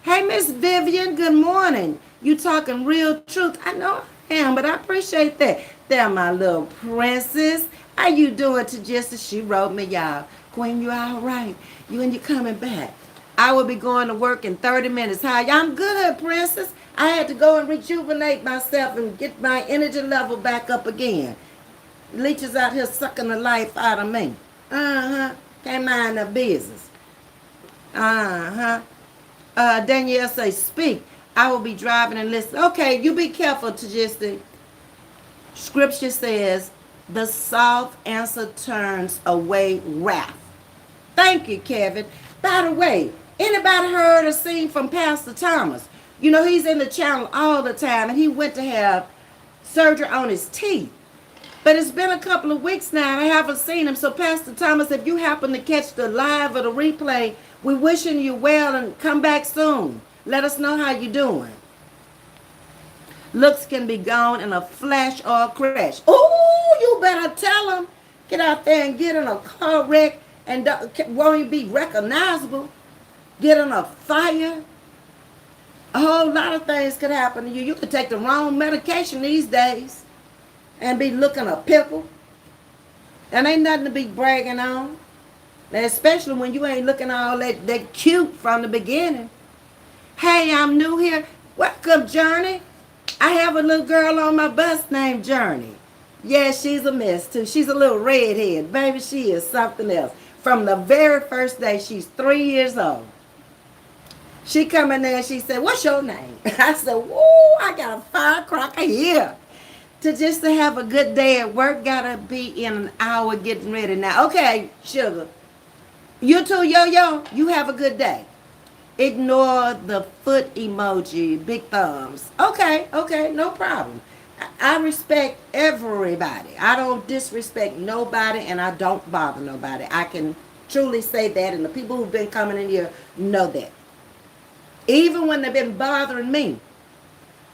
Hey, Miss Vivian, good morning. You talking real truth. I know I am, but I appreciate that. There, my little princess. How you doing to Jessica? She wrote me, y'all. Queen, you all right? You and you coming back. I will be going to work in 30 minutes. How y'all? I'm good, princess. I had to go and rejuvenate myself and get my energy level back up again. Leeches out here sucking the life out of me. Can't mind their business. Danielle say, speak. I will be driving and listen. Okay, you be careful, Tajisti. Scripture says, the soft answer turns away wrath. Thank you, Kevin. By the way, anybody heard or seen from Pastor Thomas? You know, he's in the channel all the time, and he went to have surgery on his teeth. But it's been a couple of weeks now, and I haven't seen him. So, Pastor Thomas, if you happen to catch the live or the replay, we're wishing you well and come back soon. Let us know how you're doing. Looks can be gone in a flash or a crash. Oh, you better tell him. Get out there and get in a car wreck and won't even be recognizable. Get in a fire. A whole lot of things could happen to you. You could take the wrong medication these days and be looking a pickle. And ain't nothing to be bragging on. And especially when you ain't looking all that cute from the beginning. Hey, I'm new here. Welcome, Journey. I have a little girl on my bus named Journey. Yeah, she's a mess too. She's a little redhead. Baby, she is something else. From the very first day, she's 3 years old. She come in there and she said, what's your name? I said, whoa, I got a firecracker here. To have a good day at work, gotta be in an hour getting ready now. Okay, sugar. You too, Yo-Yo, you have a good day. Ignore the foot emoji, big thumbs. Okay, no problem. I respect everybody. I don't disrespect nobody, and I don't bother nobody. I can truly say that, and the people who've been coming in here know that. Even when they've been bothering me,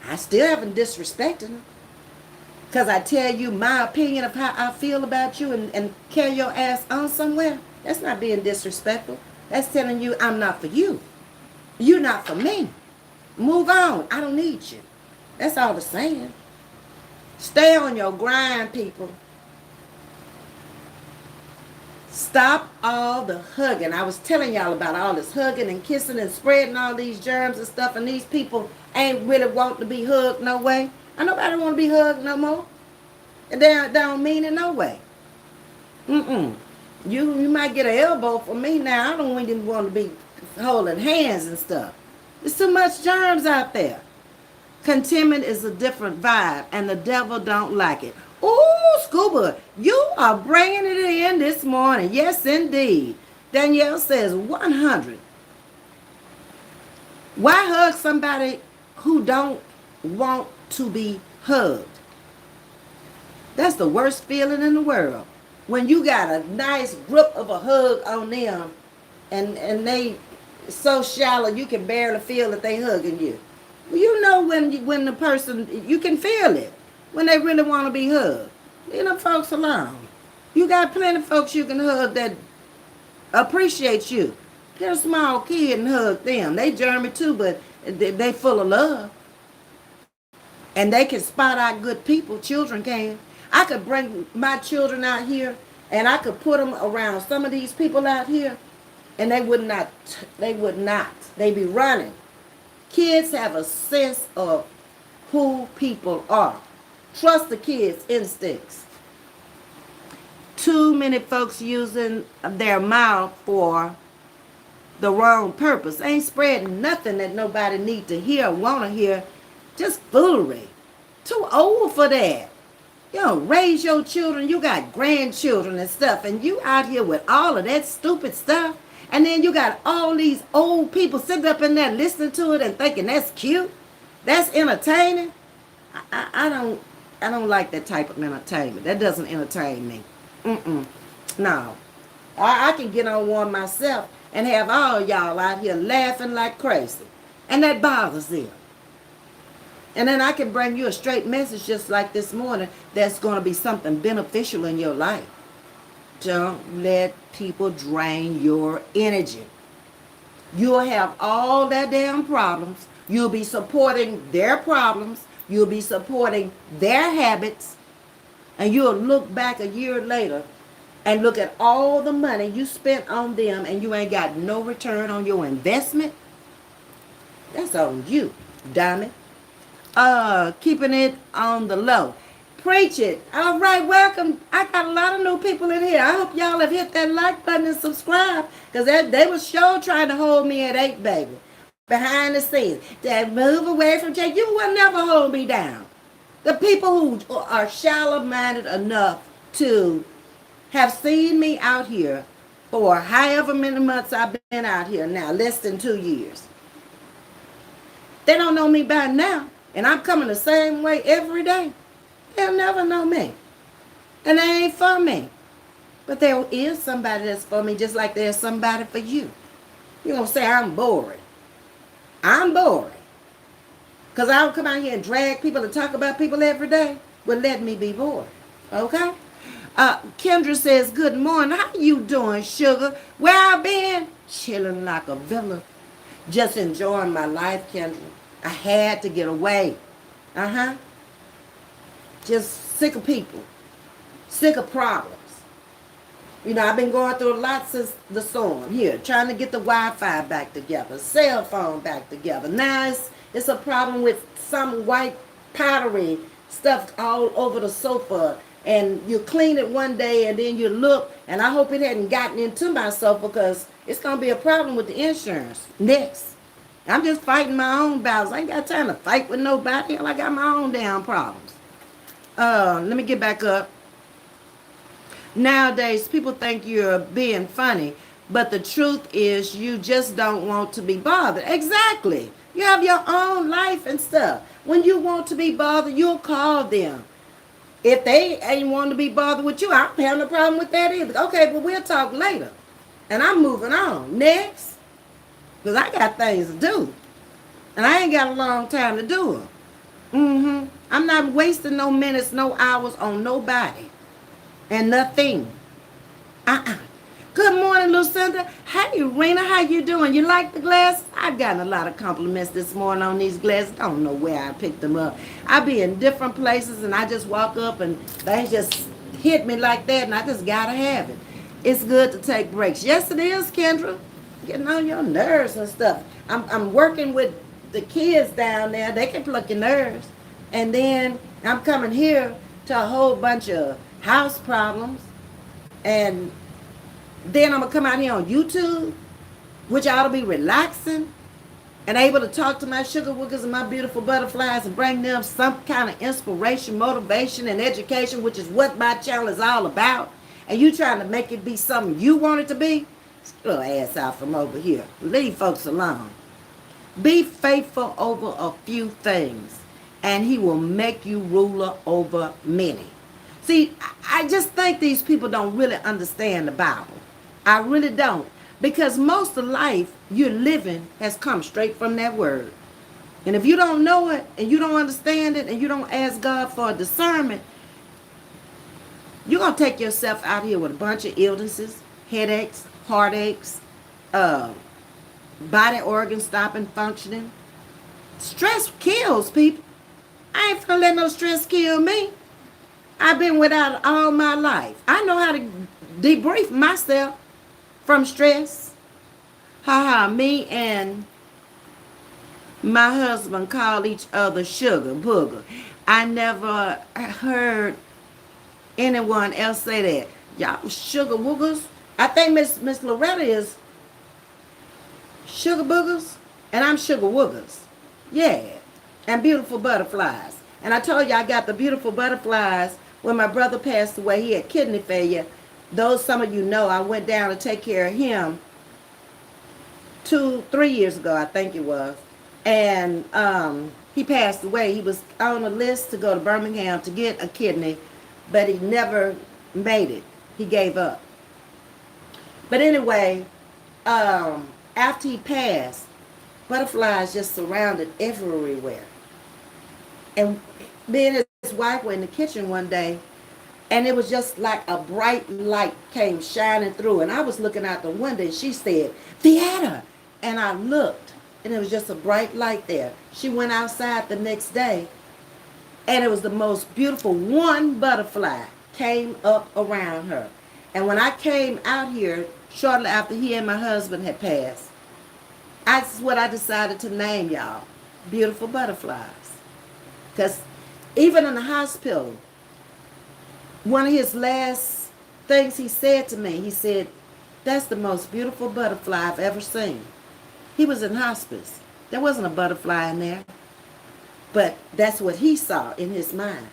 I still haven't disrespected them. Because I tell you my opinion of how I feel about you and carry your ass on somewhere. That's not being disrespectful. That's telling you I'm not for you. You're not for me. Move on. I don't need you. That's all the saying. Stay on your grind, people. Stop all the hugging. I was telling y'all about all this hugging and kissing and spreading all these germs and stuff, and these people ain't really want to be hugged no way. And nobody want to be hugged no more. And they don't mean it no way. You might get an elbow from me now. I don't even want to be holding hands and stuff. There's too much germs out there. Contentment is a different vibe, and the devil don't like it. Ooh, Scuba, you are bringing it in this morning. Yes, indeed. Danielle says 100. Why hug somebody who don't want to be hugged? That's the worst feeling in the world. When you got a nice grip of a hug on them and they so shallow you can barely feel that they hugging you. You know when the person, you can feel it when they really want to be hugged. Leave them folks alone. You got plenty of folks you can hug that appreciate you. Get a small kid and hug them. They German too, but they full of love. And they can spot out good people. Children can. I could bring my children out here and I could put them around some of these people out here and they would not. They be running. Kids have a sense of who people are. Trust the kids' instincts. Too many folks using their mouth for the wrong purpose. Ain't spreading nothing that nobody need to hear or want to hear. Just foolery. Too old for that. You know, raise your children. You got grandchildren and stuff. And you out here with all of that stupid stuff. And then you got all these old people sitting up in there listening to it and thinking that's cute. That's entertaining. I don't like that type of entertainment. That doesn't entertain me. No. I can get on one myself and have all y'all out here laughing like crazy. And that bothers them. And then I can bring you a straight message just like this morning that's going to be something beneficial in your life. Don't let people drain your energy. You'll have all their damn problems. You'll be supporting their problems. You'll be supporting their habits. And you'll look back a year later and look at all the money you spent on them and you ain't got no return on your investment. That's on you, dummy. Keeping it on the low. Preach it. All right, welcome. I got a lot of new people in here. I hope y'all have hit that like button and subscribe. Because they was sure trying to hold me at 8, baby. Behind the scenes. That move away from Jay. You will never hold me down. The people who are shallow-minded enough to have seen me out here for however many months I've been out here now, less than 2 years. They don't know me by now. And I'm coming the same way every day. They'll never know me. And they ain't for me. But there is somebody that's for me just like there's somebody for you. You're going to say I'm boring. I'm boring. Because I don't come out here and drag people and talk about people every day. Well, let me be bored. Okay? Kendra says, good morning. How you doing, sugar? Where I been? Chilling like a villain. Just enjoying my life, Kendra. I had to get away. Just sick of people. Sick of problems. You know, I've been going through a lot since the storm here. Trying to get the Wi-Fi back together. Cell phone back together. Now it's a problem with some white powdery stuff all over the sofa. And you clean it one day and then you look. And I hope it hadn't gotten into my sofa because it's going to be a problem with the insurance. Next. I'm just fighting my own battles. I ain't got time to fight with nobody. I got my own damn problems. Let me get back up. Nowadays, people think you're being funny, but the truth is you just don't want to be bothered. Exactly. You have your own life and stuff. When you want to be bothered, you'll call them. If they ain't want to be bothered with you, I don't have no problem with that either. Okay, but we'll talk later. And I'm moving on. Next. Because I got things to do. And I ain't got a long time to do them. I'm not wasting no minutes, no hours on nobody. And nothing. Good morning, Lucinda. Hey, Rena, how you doing? You like the glasses? I've gotten a lot of compliments this morning on these glasses. I don't know where I picked them up. I be in different places and I just walk up and they just hit me like that and I just gotta have it. It's good to take breaks. Yes, it is, Kendra. Getting on your nerves and stuff. I'm working with the kids down there. They can pluck your nerves. And then I'm coming here to a whole bunch of house problems. And then I'm going to come out here on YouTube, which ought to be relaxing. and able to talk to my sugar wookers and my beautiful butterflies and bring them some kind of inspiration, motivation, and education, which is what my channel is all about, and you trying to make it be something you want it to be, little ass out from over here. Leave folks alone. Be faithful over a few things, and he will make you ruler over many. See, I just think these people don't really understand the Bible. I really don't. Because most of life you're living has come straight from that word. And if you don't know it, and you don't understand it, and you don't ask God for a discernment, you're going to take yourself out here with a bunch of illnesses, headaches, heartaches, body organs stopping functioning. Stress kills people. I ain't finna let no stress kill me. I've been without it all my life. I know how to debrief myself from stress. Me and my husband call each other sugar booger. I never heard anyone else say that. Y'all sugar boogers. I think Miss Loretta is sugar boogers, and I'm sugar woogers. Yeah, and beautiful butterflies. And I told you I got the beautiful butterflies when my brother passed away. He had kidney failure. Those some of you know, I went down to take care of him 3 years ago, I think it was. And he passed away. He was on a list to go to Birmingham to get a kidney, but he never made it. He gave up. But anyway, after he passed, butterflies just surrounded everywhere. And me and his wife were in the kitchen one day, and it was just like a bright light came shining through. And I was looking out the window, and she said, "Theater." And I looked, and it was just a bright light there. She went outside the next day, and it was the most beautiful one butterfly came up around her. And when I came out here, shortly after he and my husband had passed, that's what I decided to name y'all, beautiful butterflies. Because even in the hospital, one of his last things he said to me, he said, "That's the most beautiful butterfly I've ever seen." He was in hospice. There wasn't a butterfly in there. But that's what he saw in his mind.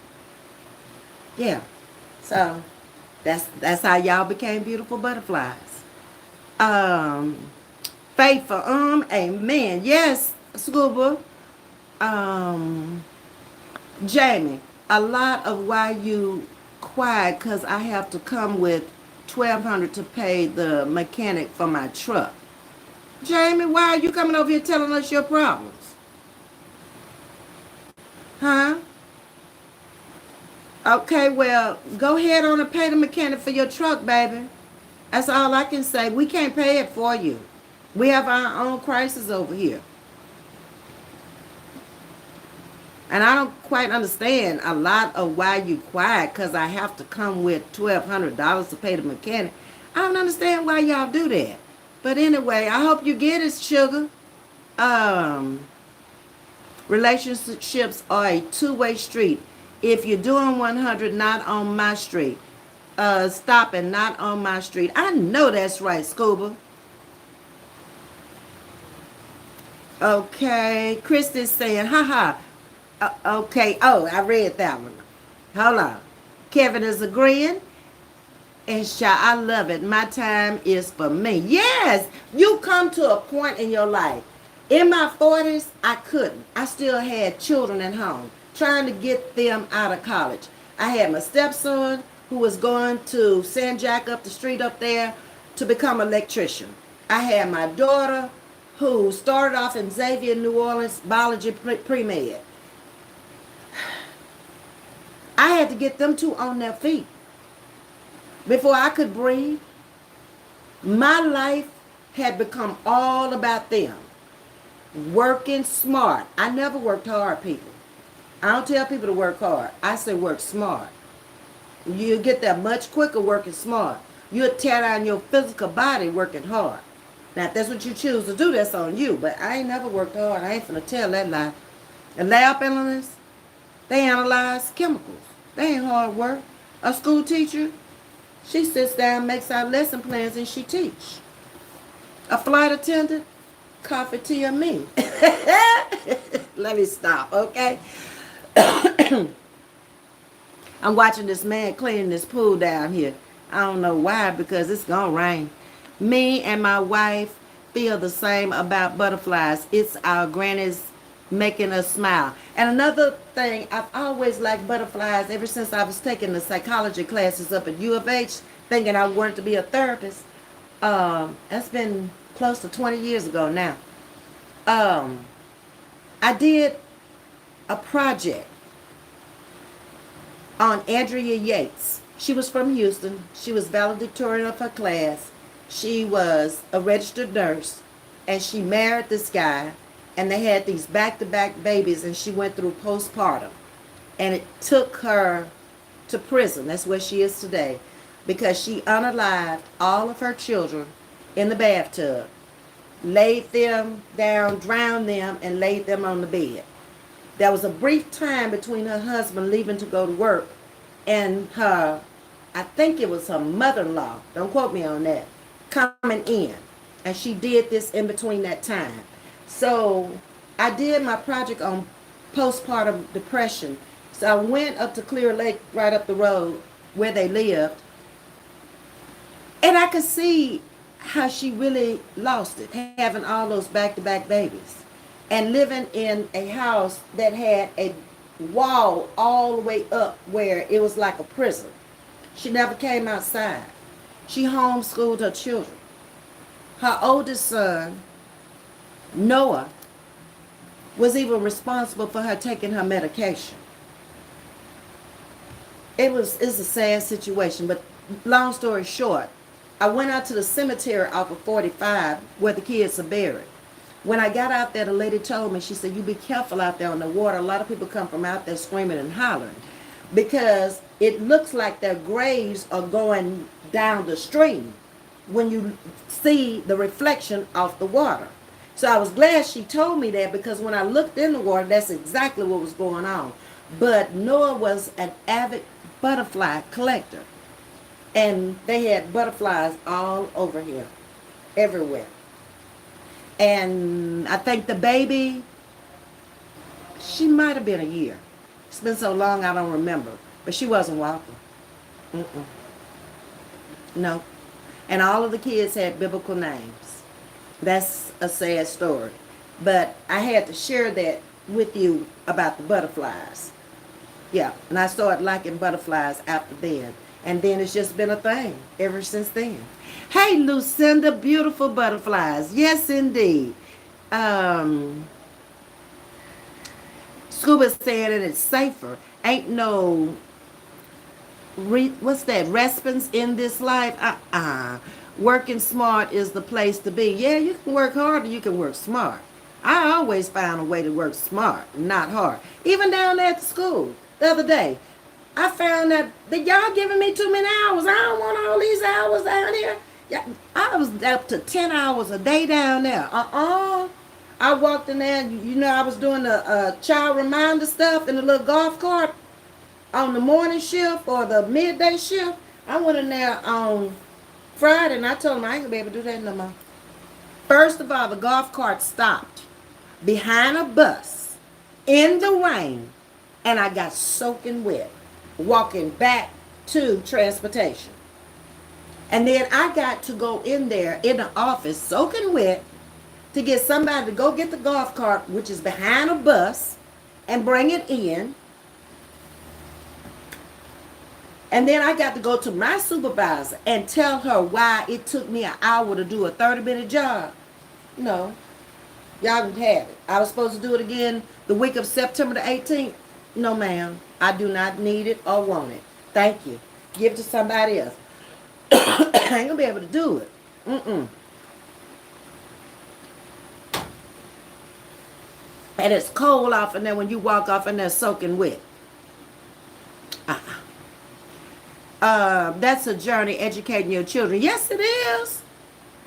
Yeah. So that's how y'all became beautiful butterflies. Faithful, amen. Yes, Scuba. Jamie, a lot of why you quiet, because I have to come with $1,200 to pay the mechanic for my truck. Jamie, why are you coming over here telling us your problems? Huh? Okay, well, go ahead on and pay the mechanic for your truck, baby. That's all I can say. We can't pay it for you. We have our own crisis over here. And I don't quite understand a lot of why you quiet, because I have to come with $1,200 to pay the mechanic. I don't understand why y'all do that. But anyway, I hope you get it, sugar. Relationships are a two-way street. If you're doing 100, not on my street. Stop and not on my street. I know that's right, Scuba. Okay, Kristen's saying, haha. Okay, oh, I read that one. Hold on. Kevin is agreeing. And I love it. My time is for me. Yes, you come to a point in your life. In my 40s, I couldn't. I still had children at home, trying to get them out of college. I had my stepson who was going to San Jack up the street up there to become an electrician. I had my daughter who started off in Xavier, New Orleans, biology pre-med. I had to get them two on their feet before I could breathe. My life had become all about them. Working smart. I never worked hard, people. I don't tell people to work hard. I say work smart. You'll get there much quicker working smart. You'll tear down your physical body working hard. Now, if that's what you choose to do, that's on you. But I ain't never worked hard. I ain't finna tell that lie. And lab analysts, they analyze chemicals. They ain't hard work. A school teacher, she sits down, makes our lesson plans, and she teach. A flight attendant, Coffee, tea, or me? Let me stop, okay? I'm watching this man cleaning this pool down here. I don't know why, because it's gonna rain. Me and my wife feel the same about butterflies. It's our grannies making us smile. And another thing, I've always liked butterflies ever since I was taking the psychology classes up at U of H, thinking I wanted to be a therapist. That's been close to 20 years ago now. Um, I did a project on Andrea Yates. She was from Houston. She was valedictorian of her class. She was a registered nurse, and she married this guy, and they had these back-to-back babies, and she went through postpartum. And it took her to prison. That's where she is today, because she unalived all of her children in the bathtub, laid them down, drowned them, and laid them on the bed. There was a brief time between her husband leaving to go to work and her, I think it was her mother-in-law, don't quote me on that, coming in. And she did this in between that time. So I did my project on postpartum depression. So I went up to Clear Lake, right up the road where they lived. And I could see how she really lost it, having all those back-to-back babies. And living in a house that had a wall all the way up where it was like a prison. She never came outside. She homeschooled her children. Her oldest son, Noah, was even responsible for her taking her medication. It's a sad situation, but long story short, I went out to the cemetery off of 45 where the kids are buried. When I got out there, the lady told me, she said, you be careful out there on the water. A lot of people come from out there screaming and hollering because it looks like their graves are going down the stream when you see the reflection of the water. So I was glad she told me that, because when I looked in the water, that's exactly what was going on. But Noah was an avid butterfly collector, and they had butterflies all over here, everywhere. And I think the baby, she might have been a year. It's been so long I don't remember. But she wasn't walking. Mm-mm. No. And all of the kids had biblical names. That's a sad story. But I had to share that with you about the butterflies. Yeah, and I started liking butterflies after then. And then it's just been a thing ever since then. Hey, Lucinda, beautiful butterflies. Yes, indeed. Scuba's saying that it's safer. Ain't no, what's that, respite in this life? Working smart is the place to be. Yeah, you can work hard or you can work smart. I always found a way to work smart, not hard. Even down there at the school the other day, I found that y'all giving me too many hours. I don't want all these hours down here. Yeah, I was up to 10 hours a day down there. I walked in there, I was doing the child reminder stuff in the little golf cart on the morning shift or the midday shift. I went in there on Friday and I told them I ain't gonna be able to do that no more. First of all, the golf cart stopped behind a bus in the rain, and I got soaking wet walking back to transportation. And then I got to go in there in the office soaking wet to get somebody to go get the golf cart, which is behind a bus, and bring it in. And then I got to go to my supervisor and tell her why it took me an hour to do a 30-minute job. No, y'all can have it. I was supposed to do it again the week of September the 18th. No, ma'am. I do not need it or want it. Thank you. Give it to somebody else. I ain't going to be able to do it. And it's cold off in there when you walk off in there soaking wet. That's a journey educating your children. Yes, it is.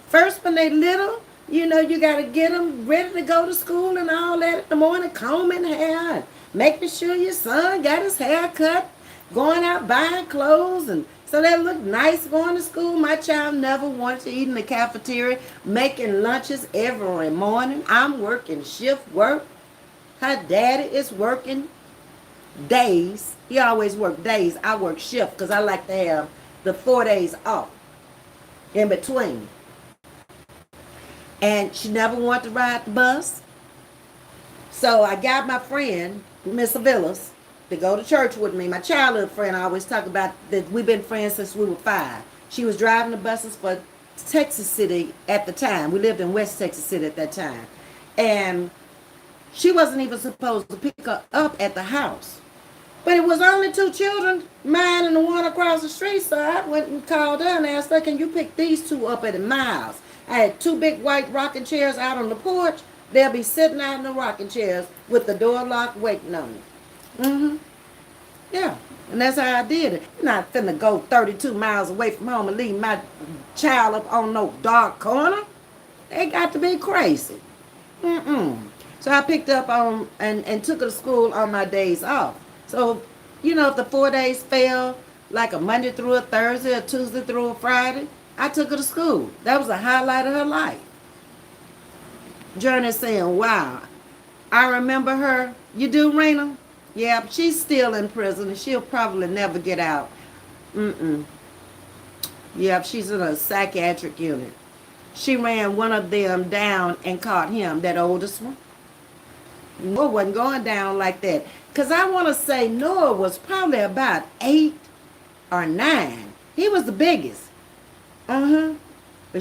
First, when they little, you got to get them ready to go to school and all that in the morning, combing hair, and making sure your son got his hair cut, going out buying clothes. And So they look nice going to school. My child never wanted to eat in the cafeteria, making lunches every morning. I'm working shift work. Her daddy is working days. He always worked days. I work shift because I like to have the 4 days off in between. And she never wanted to ride the bus. So I got my friend, Ms.V, to go to church with me. My childhood friend, I always talk about that we've been friends since we were 5. She was driving the buses for Texas City at the time. We lived in West Texas City at that time. And she wasn't even supposed to pick her up at the house. But it was only 2 children, mine and the one across the street. So I went and called her and asked her, can you pick these 2 up at my house? I had 2 big white rocking chairs out on the porch. They'll be sitting out in the rocking chairs with the door locked waiting on me. Yeah. And that's how I did it. I'm not finna go 32 miles away from home and leave my child up on no dark corner. They got to be crazy. So I picked up on and took her to school on my days off. So, if the 4 days fell, like a Monday through a Thursday, a Tuesday through a Friday, I took her to school. That was a highlight of her life. Journey saying, wow, I remember her. You do, Rena? Yeah, she's still in prison and she'll probably never get out. Yeah, she's in a psychiatric unit. She ran one of them down and caught him, that oldest one. Noah wasn't going down like that. Because I want to say Noah was probably about 8 or 9. He was the biggest. But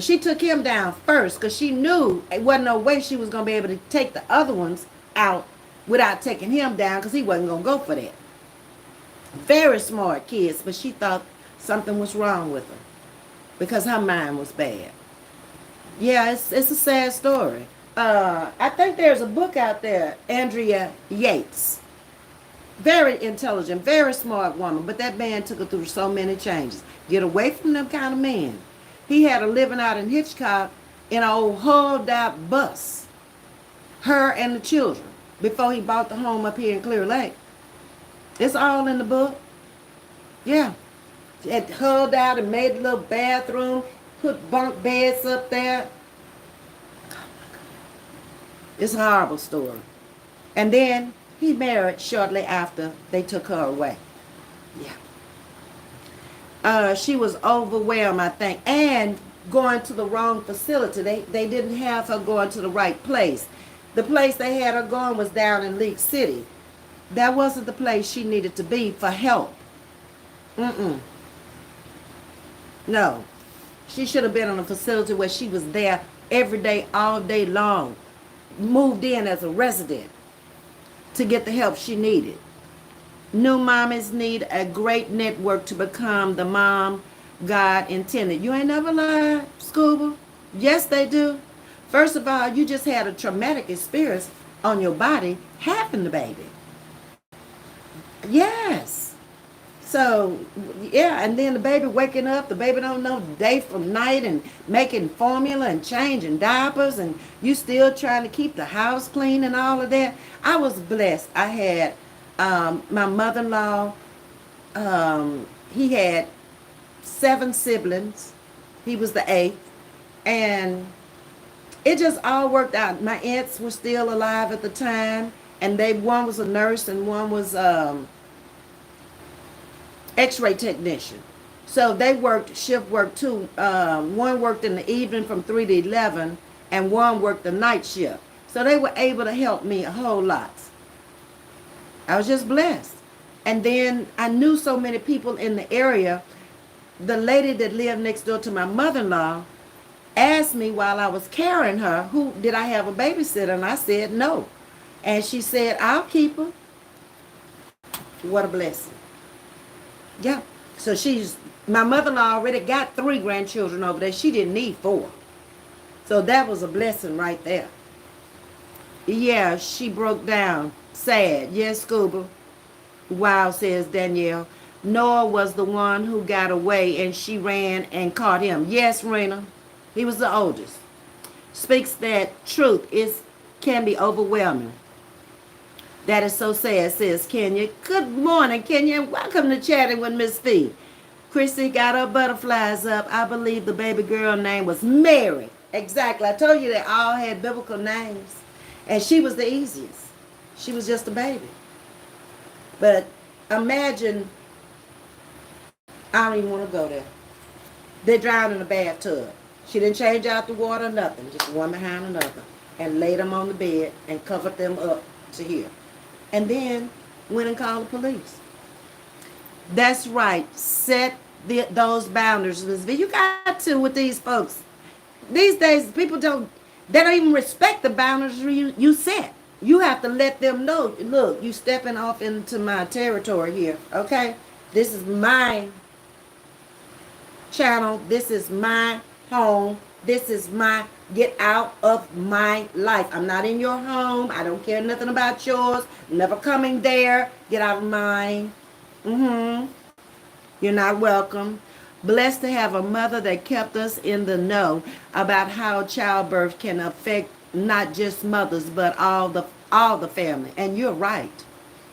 she took him down first because she knew it wasn't no way she was going to be able to take the other ones out without taking him down because he wasn't going to go for that. Very smart kids, but she thought something was wrong with her because her mind was bad. Yeah, it's a sad story. I think there's a book out there, Andrea Yates. Very intelligent, very smart woman, but that man took her through so many changes. Get away from them kind of men. He had her living out in Hitchcock in an old hulled out bus. Her and the children, before he bought the home up here in Clear Lake. It's all in the book. Yeah. It hulled out and made a little bathroom, put bunk beds up there. It's a horrible story. And then he married shortly after they took her away. Yeah. She was overwhelmed, I think, and going to the wrong facility. They didn't have her going to the right place. The place they had her going was down in League City. That wasn't the place she needed to be for help. No. She should have been in a facility where she was there every day, all day long. Moved in as a resident to get the help she needed. New mommies need a great network to become the mom God intended. You ain't never lied, Scuba. Yes, they do. First of all, you just had a traumatic experience on your body having the baby. Yes. So, yeah, and then the baby waking up, the baby don't know day from night and making formula and changing diapers and you still trying to keep the house clean and all of that. I was blessed. I had my mother-in-law, he had 7 siblings. He was the 8th. And it just all worked out. My aunts were still alive at the time. And one was a nurse and one was x-ray technician. So they worked shift work too. One worked in the evening from 3 to 11 and one worked the night shift. So they were able to help me a whole lot. I was just blessed. And then I knew so many people in the area. The lady that lived next door to my mother-in-law asked me while I was carrying her, did I have a babysitter? And I said no. And she said, I'll keep her. What a blessing. Yeah. So my mother-in-law already got 3 grandchildren over there. She didn't need 4. So that was a blessing right there. Yeah, she broke down. Sad. Yes, Scuba. Wow, says Danielle. Noah was the one who got away and she ran and caught him. Yes, Rena. He was the oldest. Speaks that truth can be overwhelming. That is so sad, says Kenya. Good morning, Kenya. Welcome to Chatting with Ms.V. Chrissy got her butterflies up. I believe the baby girl name was Mary. Exactly. I told you they all had biblical names. And she was the easiest. She was just a baby. But imagine, I don't even want to go there. They drowned in a bathtub. She didn't change out the water, nothing. Just one behind another. And laid them on the bed and covered them up to here. And then went and called the police. That's right. Set those boundaries, Ms.V. You got to with these folks. These days, people they don't even respect the boundaries you set. You have to let them know, look, you stepping off into my territory here, okay? This is my channel. This is my home. This is my, get out of my life. I'm not in your home. I don't care nothing about yours. Never coming there. Get out of mine. You're not welcome. Blessed to have a mother that kept us in the know about how childbirth can affect not just mothers, but all the family. And you're right.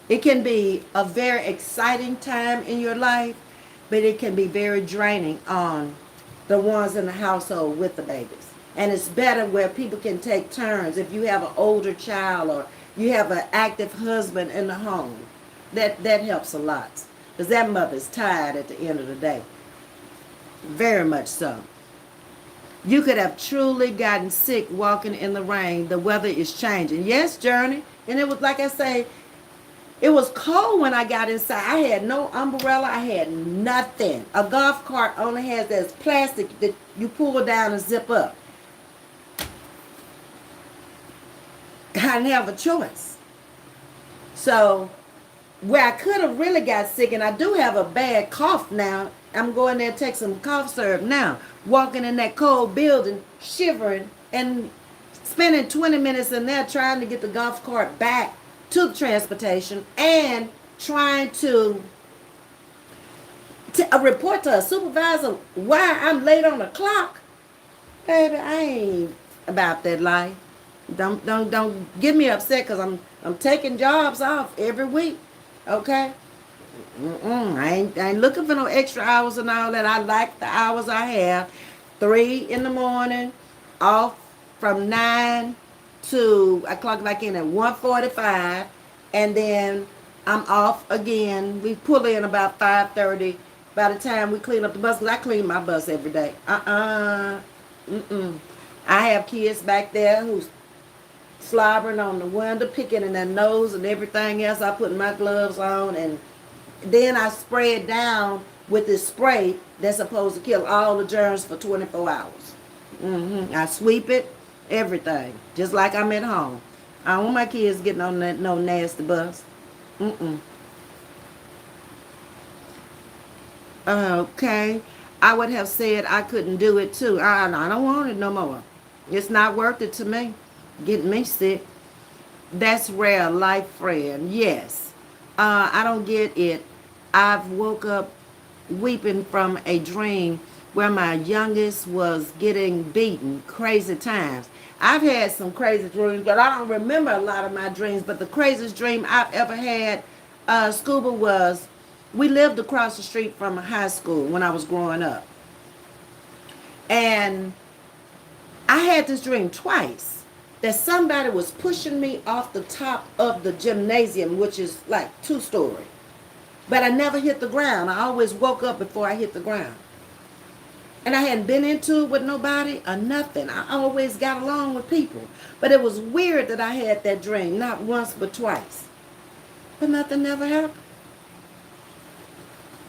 It can be a very exciting time in your life, but it can be very draining on the ones in the household with the babies. And it's better where people can take turns. If you have an older child or you have an active husband in the home, that helps a lot. Because that mother's tired at the end of the day. Very much so. You could have truly gotten sick walking in the rain. The weather is changing. Yes, Journey. And it was, like I say, it was cold when I got inside. I had no umbrella. I had nothing. A golf cart only has this plastic that you pull down and zip up. I didn't have a choice. So, where I could have really got sick, and I do have a bad cough now, I'm going there to take some cough syrup now. Walking in that cold building, shivering, and spending 20 minutes in there trying to get the golf cart back to the transportation and trying to report to a supervisor why I'm late on the clock. Baby, I ain't about that life. Don't get me upset because I'm taking jobs off every week. Okay? I ain't looking for no extra hours and all that. I like the hours I have. 3 in the morning, off from 9 to, I clock back in at 1:45, and then I'm off again. We pull in about 5:30. By the time we clean up the bus, 'cause I clean my bus every day. I have kids back there who's slobbering on the window, picking in their nose and everything else. I put my gloves on, and then I spray it down with this spray that's supposed to kill all the germs for 24 hours. I sweep it, everything, just like I'm at home. I don't want my kids getting on that no nasty bus. Okay. I would have said I couldn't do it too. I don't want it no more. It's not worth it to me. Getting me sick. That's rare, life friend. Yes. I don't get it. I've woke up weeping from a dream where my youngest was getting beaten. Crazy times. I've had some crazy dreams, but I don't remember a lot of my dreams. But the craziest dream I've ever had, Scuba, was we lived across the street from a high school when I was growing up. And I had this dream twice that somebody was pushing me off the top of the gymnasium, which is like 2-story. But I never hit the ground. I always woke up before I hit the ground. And I hadn't been into it with nobody or nothing. I always got along with people. But it was weird that I had that dream, not once but twice. But nothing never happened.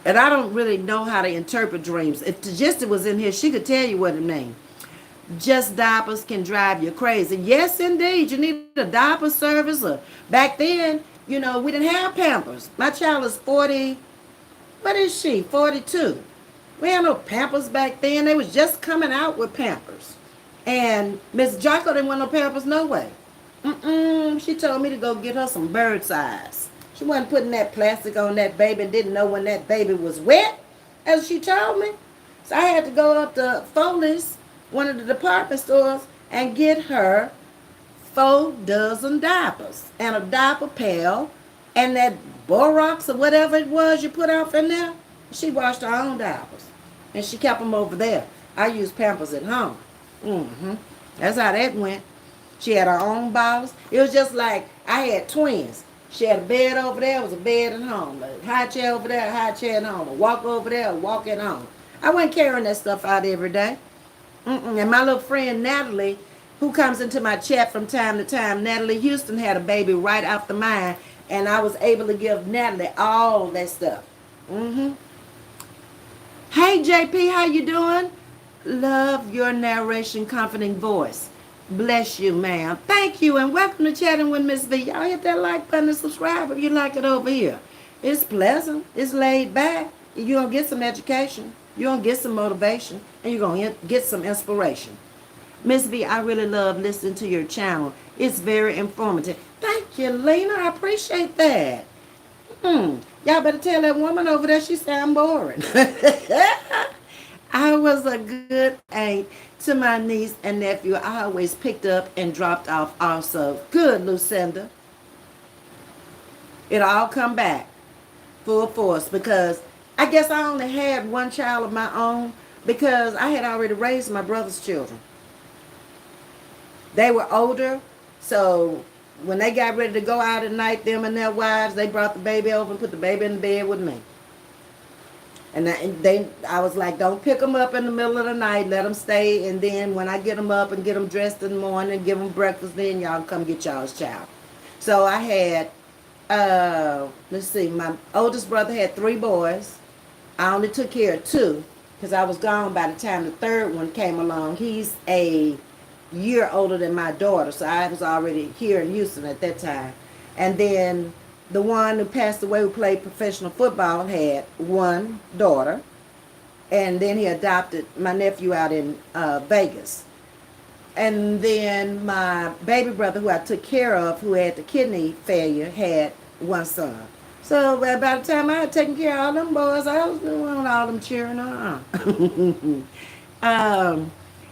And I don't really know how to interpret dreams. If Tajista was in here, she could tell you what it means. Just diapers can drive you crazy. Yes, indeed. You need a diaper service. Or back then, we didn't have Pampers. My child is 40. What is she? 42. We had no Pampers back then. They was just coming out with Pampers. And Miss Jocko didn't want no Pampers no way. She told me to go get her some Bird's Eyes. She wasn't putting that plastic on that baby and didn't know when that baby was wet, as she told me. So I had to go up to Foley's, one of the department stores, and get her 4 dozen diapers and a diaper pail and that Borax or whatever it was you put off in there. She washed her own diapers. And she kept them over there. I used Pampers at home. That's how that went. She had her own bottles. It was just like I had twins. She had a bed over there, it was a bed at home. A high chair over there, a high chair at home. A walk over there, a walk at home. I wasn't carrying that stuff out every day. And my little friend Natalie, who comes into my chat from time to time, Natalie Houston had a baby right after mine, and I was able to give Natalie all that stuff. Hey JP, how you doing? Love your narration, comforting voice. Bless you, ma'am. Thank you, and welcome to Chatting with Ms.V. Y'all hit that like button and subscribe if you like it over here. It's pleasant. It's laid back. You're going to get some education. You're going to get some motivation. And you're going to get some inspiration. Ms.V, I really love listening to your channel. It's very informative. Thank you, Lena. I appreciate that. Y'all better tell that woman over there she sound boring. I was a good aunt to my niece and nephew. I always picked up and dropped off also. Good, Lucinda. It'll all come back full force because I guess I only had one child of my own because I had already raised my brother's children. They were older, so when they got ready to go out at night, them and their wives, they brought the baby over and put the baby in the bed with me. And I was like, don't pick them up in the middle of the night. Let them stay. And then when I get them up and get them dressed in the morning, give them breakfast, then y'all come get y'all's child. So I had, let's see, my oldest brother had 3 boys. I only took care of 2 because I was gone by the time the third one came along. He's a year older than my daughter, so I was already here in Houston at that time. And then the one who passed away who played professional football had 1 daughter. And then he adopted my nephew out in Vegas. And then my baby brother who I took care of, who had the kidney failure, had 1 son. So by the time I had taken care of all them boys, I was doing all them cheering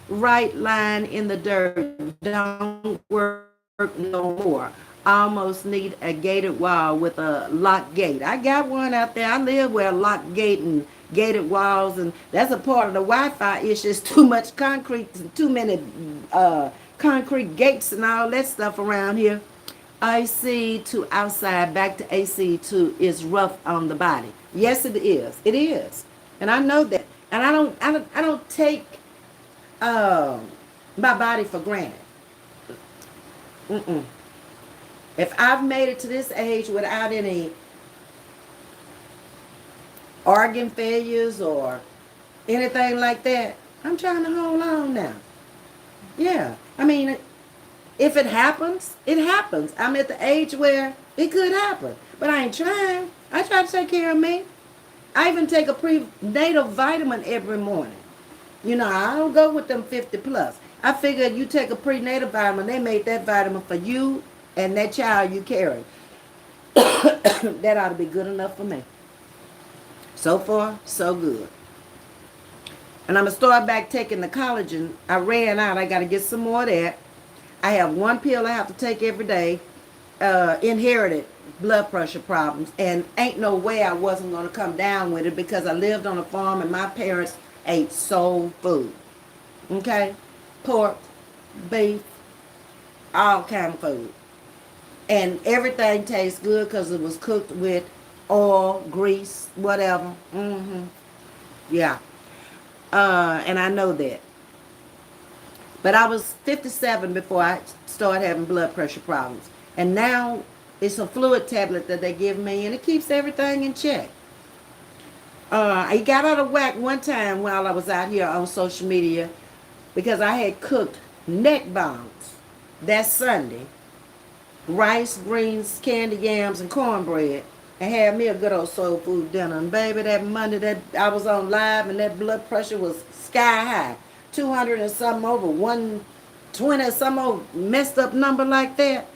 right line in the dirt, don't work no more. Almost need a gated wall with a locked gate. I got one out there. I live where a locked gate and gated walls, and that's a part of the Wi-Fi issue. It's too much concrete, too many concrete gates and all that stuff around here. AC to outside, back to AC to is rough on the body. Yes, it is. It is, and I know that. And I don't take my body for granted. If I've made it to this age without any organ failures or anything like that, I'm trying to hold on now. Yeah, I mean, if it happens, it happens. I'm at the age where it could happen, but I ain't trying. I try to take care of me. I even take a prenatal vitamin every morning. You know, I don't go with them 50 plus. I figured you take a prenatal vitamin, they made that vitamin for you and that child you carry. That ought to be good enough for me. So far, so good. And I'm going to start back taking the collagen. I ran out. I got to get some more of that. I have 1 pill I have to take every day. Inherited blood pressure problems. And ain't no way I wasn't going to come down with it because I lived on a farm and my parents ate soul food. Okay? Pork, beef, all kind of food. And everything tastes good because it was cooked with oil, grease, whatever. Yeah. And I know that. But I was 57 before I started having blood pressure problems. And now it's a fluid tablet that they give me, and it keeps everything in check. I got out of whack one time while I was out here on social media because I had cooked neck bones that Sunday. Rice, greens, candy yams, and cornbread. And had me a good old soul food dinner. And baby, that Monday that I was on live and that blood pressure was sky high. 200 and something over, 120 and some old messed up number like that.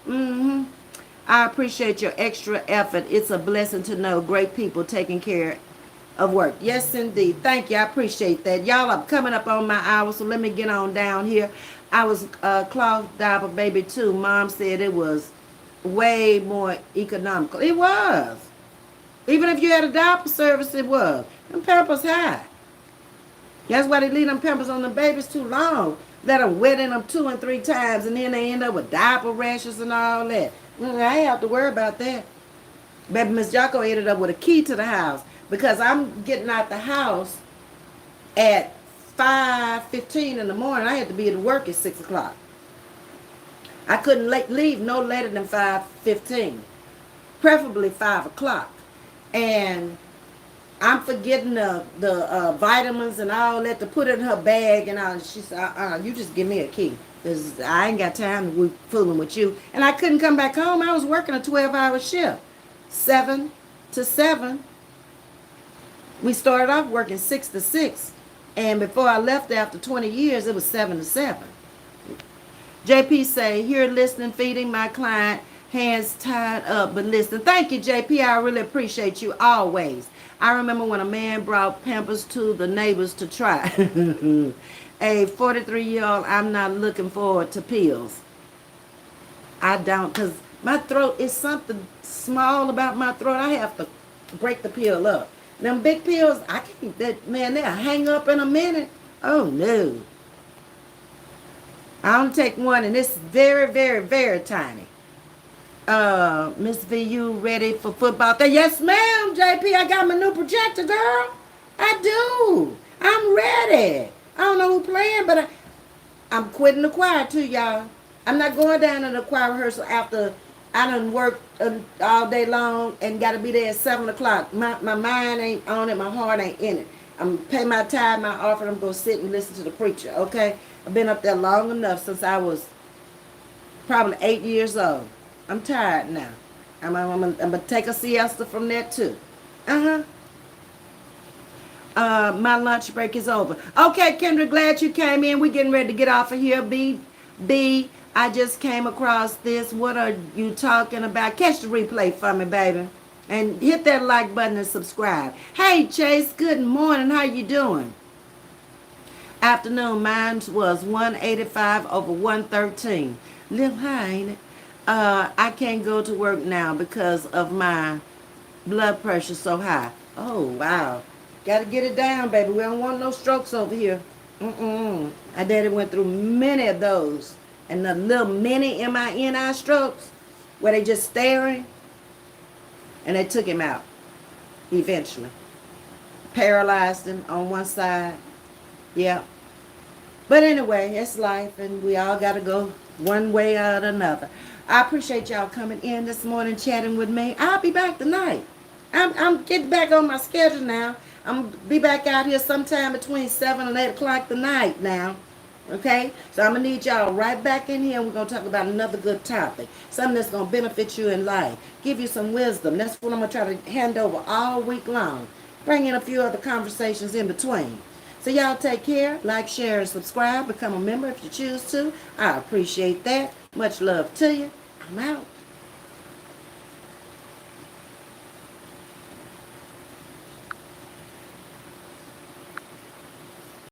I appreciate your extra effort. It's a blessing to know great people taking care of work. Yes, indeed. Thank you. I appreciate that. Y'all are coming up on my hour, so let me get on down here. I was cloth diaper baby too. Mom said it was way more economical. It was. Even if you had a diaper service, it was. Them Pampers high. That's why they leave them Pampers on the babies too long. Let them wet in them 2 and 3 times, and then they end up with diaper rashes and all that. I ain't have to worry about that. Baby Miss Jocko ended up with a key to the house because I'm getting out the house at 5:15 in the morning. I had to be at work at 6 o'clock. I couldn't leave no later than 5:15, preferably 5 o'clock. And I'm forgetting the vitamins and all that to put in her bag and all. She said, you just give me a key because I ain't got time to be fooling with you. And I couldn't come back home. I was working a 12-hour shift, 7 to 7. We started off working 6 to 6. And before I left after 20 years, it was 7 to 7. JP say, here listening, feeding my client, hands tied up, but listening. Thank you, JP. I really appreciate you always. I remember when a man brought Pampers to the neighbors to try. A 43-year-old, I'm not looking forward to pills. I don't, because my throat is something small about my throat. I have to break the pill up. Them big pills, I can't, they'll hang up in a minute. Oh, no. I don't take one, and it's very, very, very tiny. Ms.V, you ready for football? Yes, ma'am, JP. I got my new projector, girl. I do. I'm ready. I don't know who playing, but I'm quitting the choir too, y'all. I'm not going down to the choir rehearsal after I done worked all day long and got to be there at 7 o'clock. My mind ain't on it. My heart ain't in it. I'm pay my tithe, my offering. I'm going to sit and listen to the preacher, okay? I've been up there long enough since I was probably 8 years old. I'm tired now. I'm going to take a siesta from that too. My lunch break is over. Okay, Kendra, glad you came in. We're getting ready to get off of here. B, I just came across this. What are you talking about? Catch the replay for me, baby. And hit that like button and subscribe. Hey, Chase, good morning. How you doing? Afternoon, mine was 185 over 113. Little high, ain't it? I can't go to work now because of my blood pressure so high. Oh, wow. Got to get it down, baby. We don't want no strokes over here. My daddy went through many of those. And the little mini MINI strokes where they just staring. And they took him out eventually. Paralyzed him on one side. Yeah. But anyway, it's life, and we all got to go one way or another. I appreciate y'all coming in this morning, chatting with me. I'll be back tonight. I'm getting back on my schedule now. I'm going to be back out here sometime between 7 and 8 o'clock tonight now. Okay? So I'm going to need y'all right back in here, and we're going to talk about another good topic. Something that's going to benefit you in life. Give you some wisdom. That's what I'm going to try to hand over all week long. Bring in a few other conversations in between. So y'all take care. Like, share, and subscribe. Become a member if you choose to. I appreciate that. Much love to you. I'm out.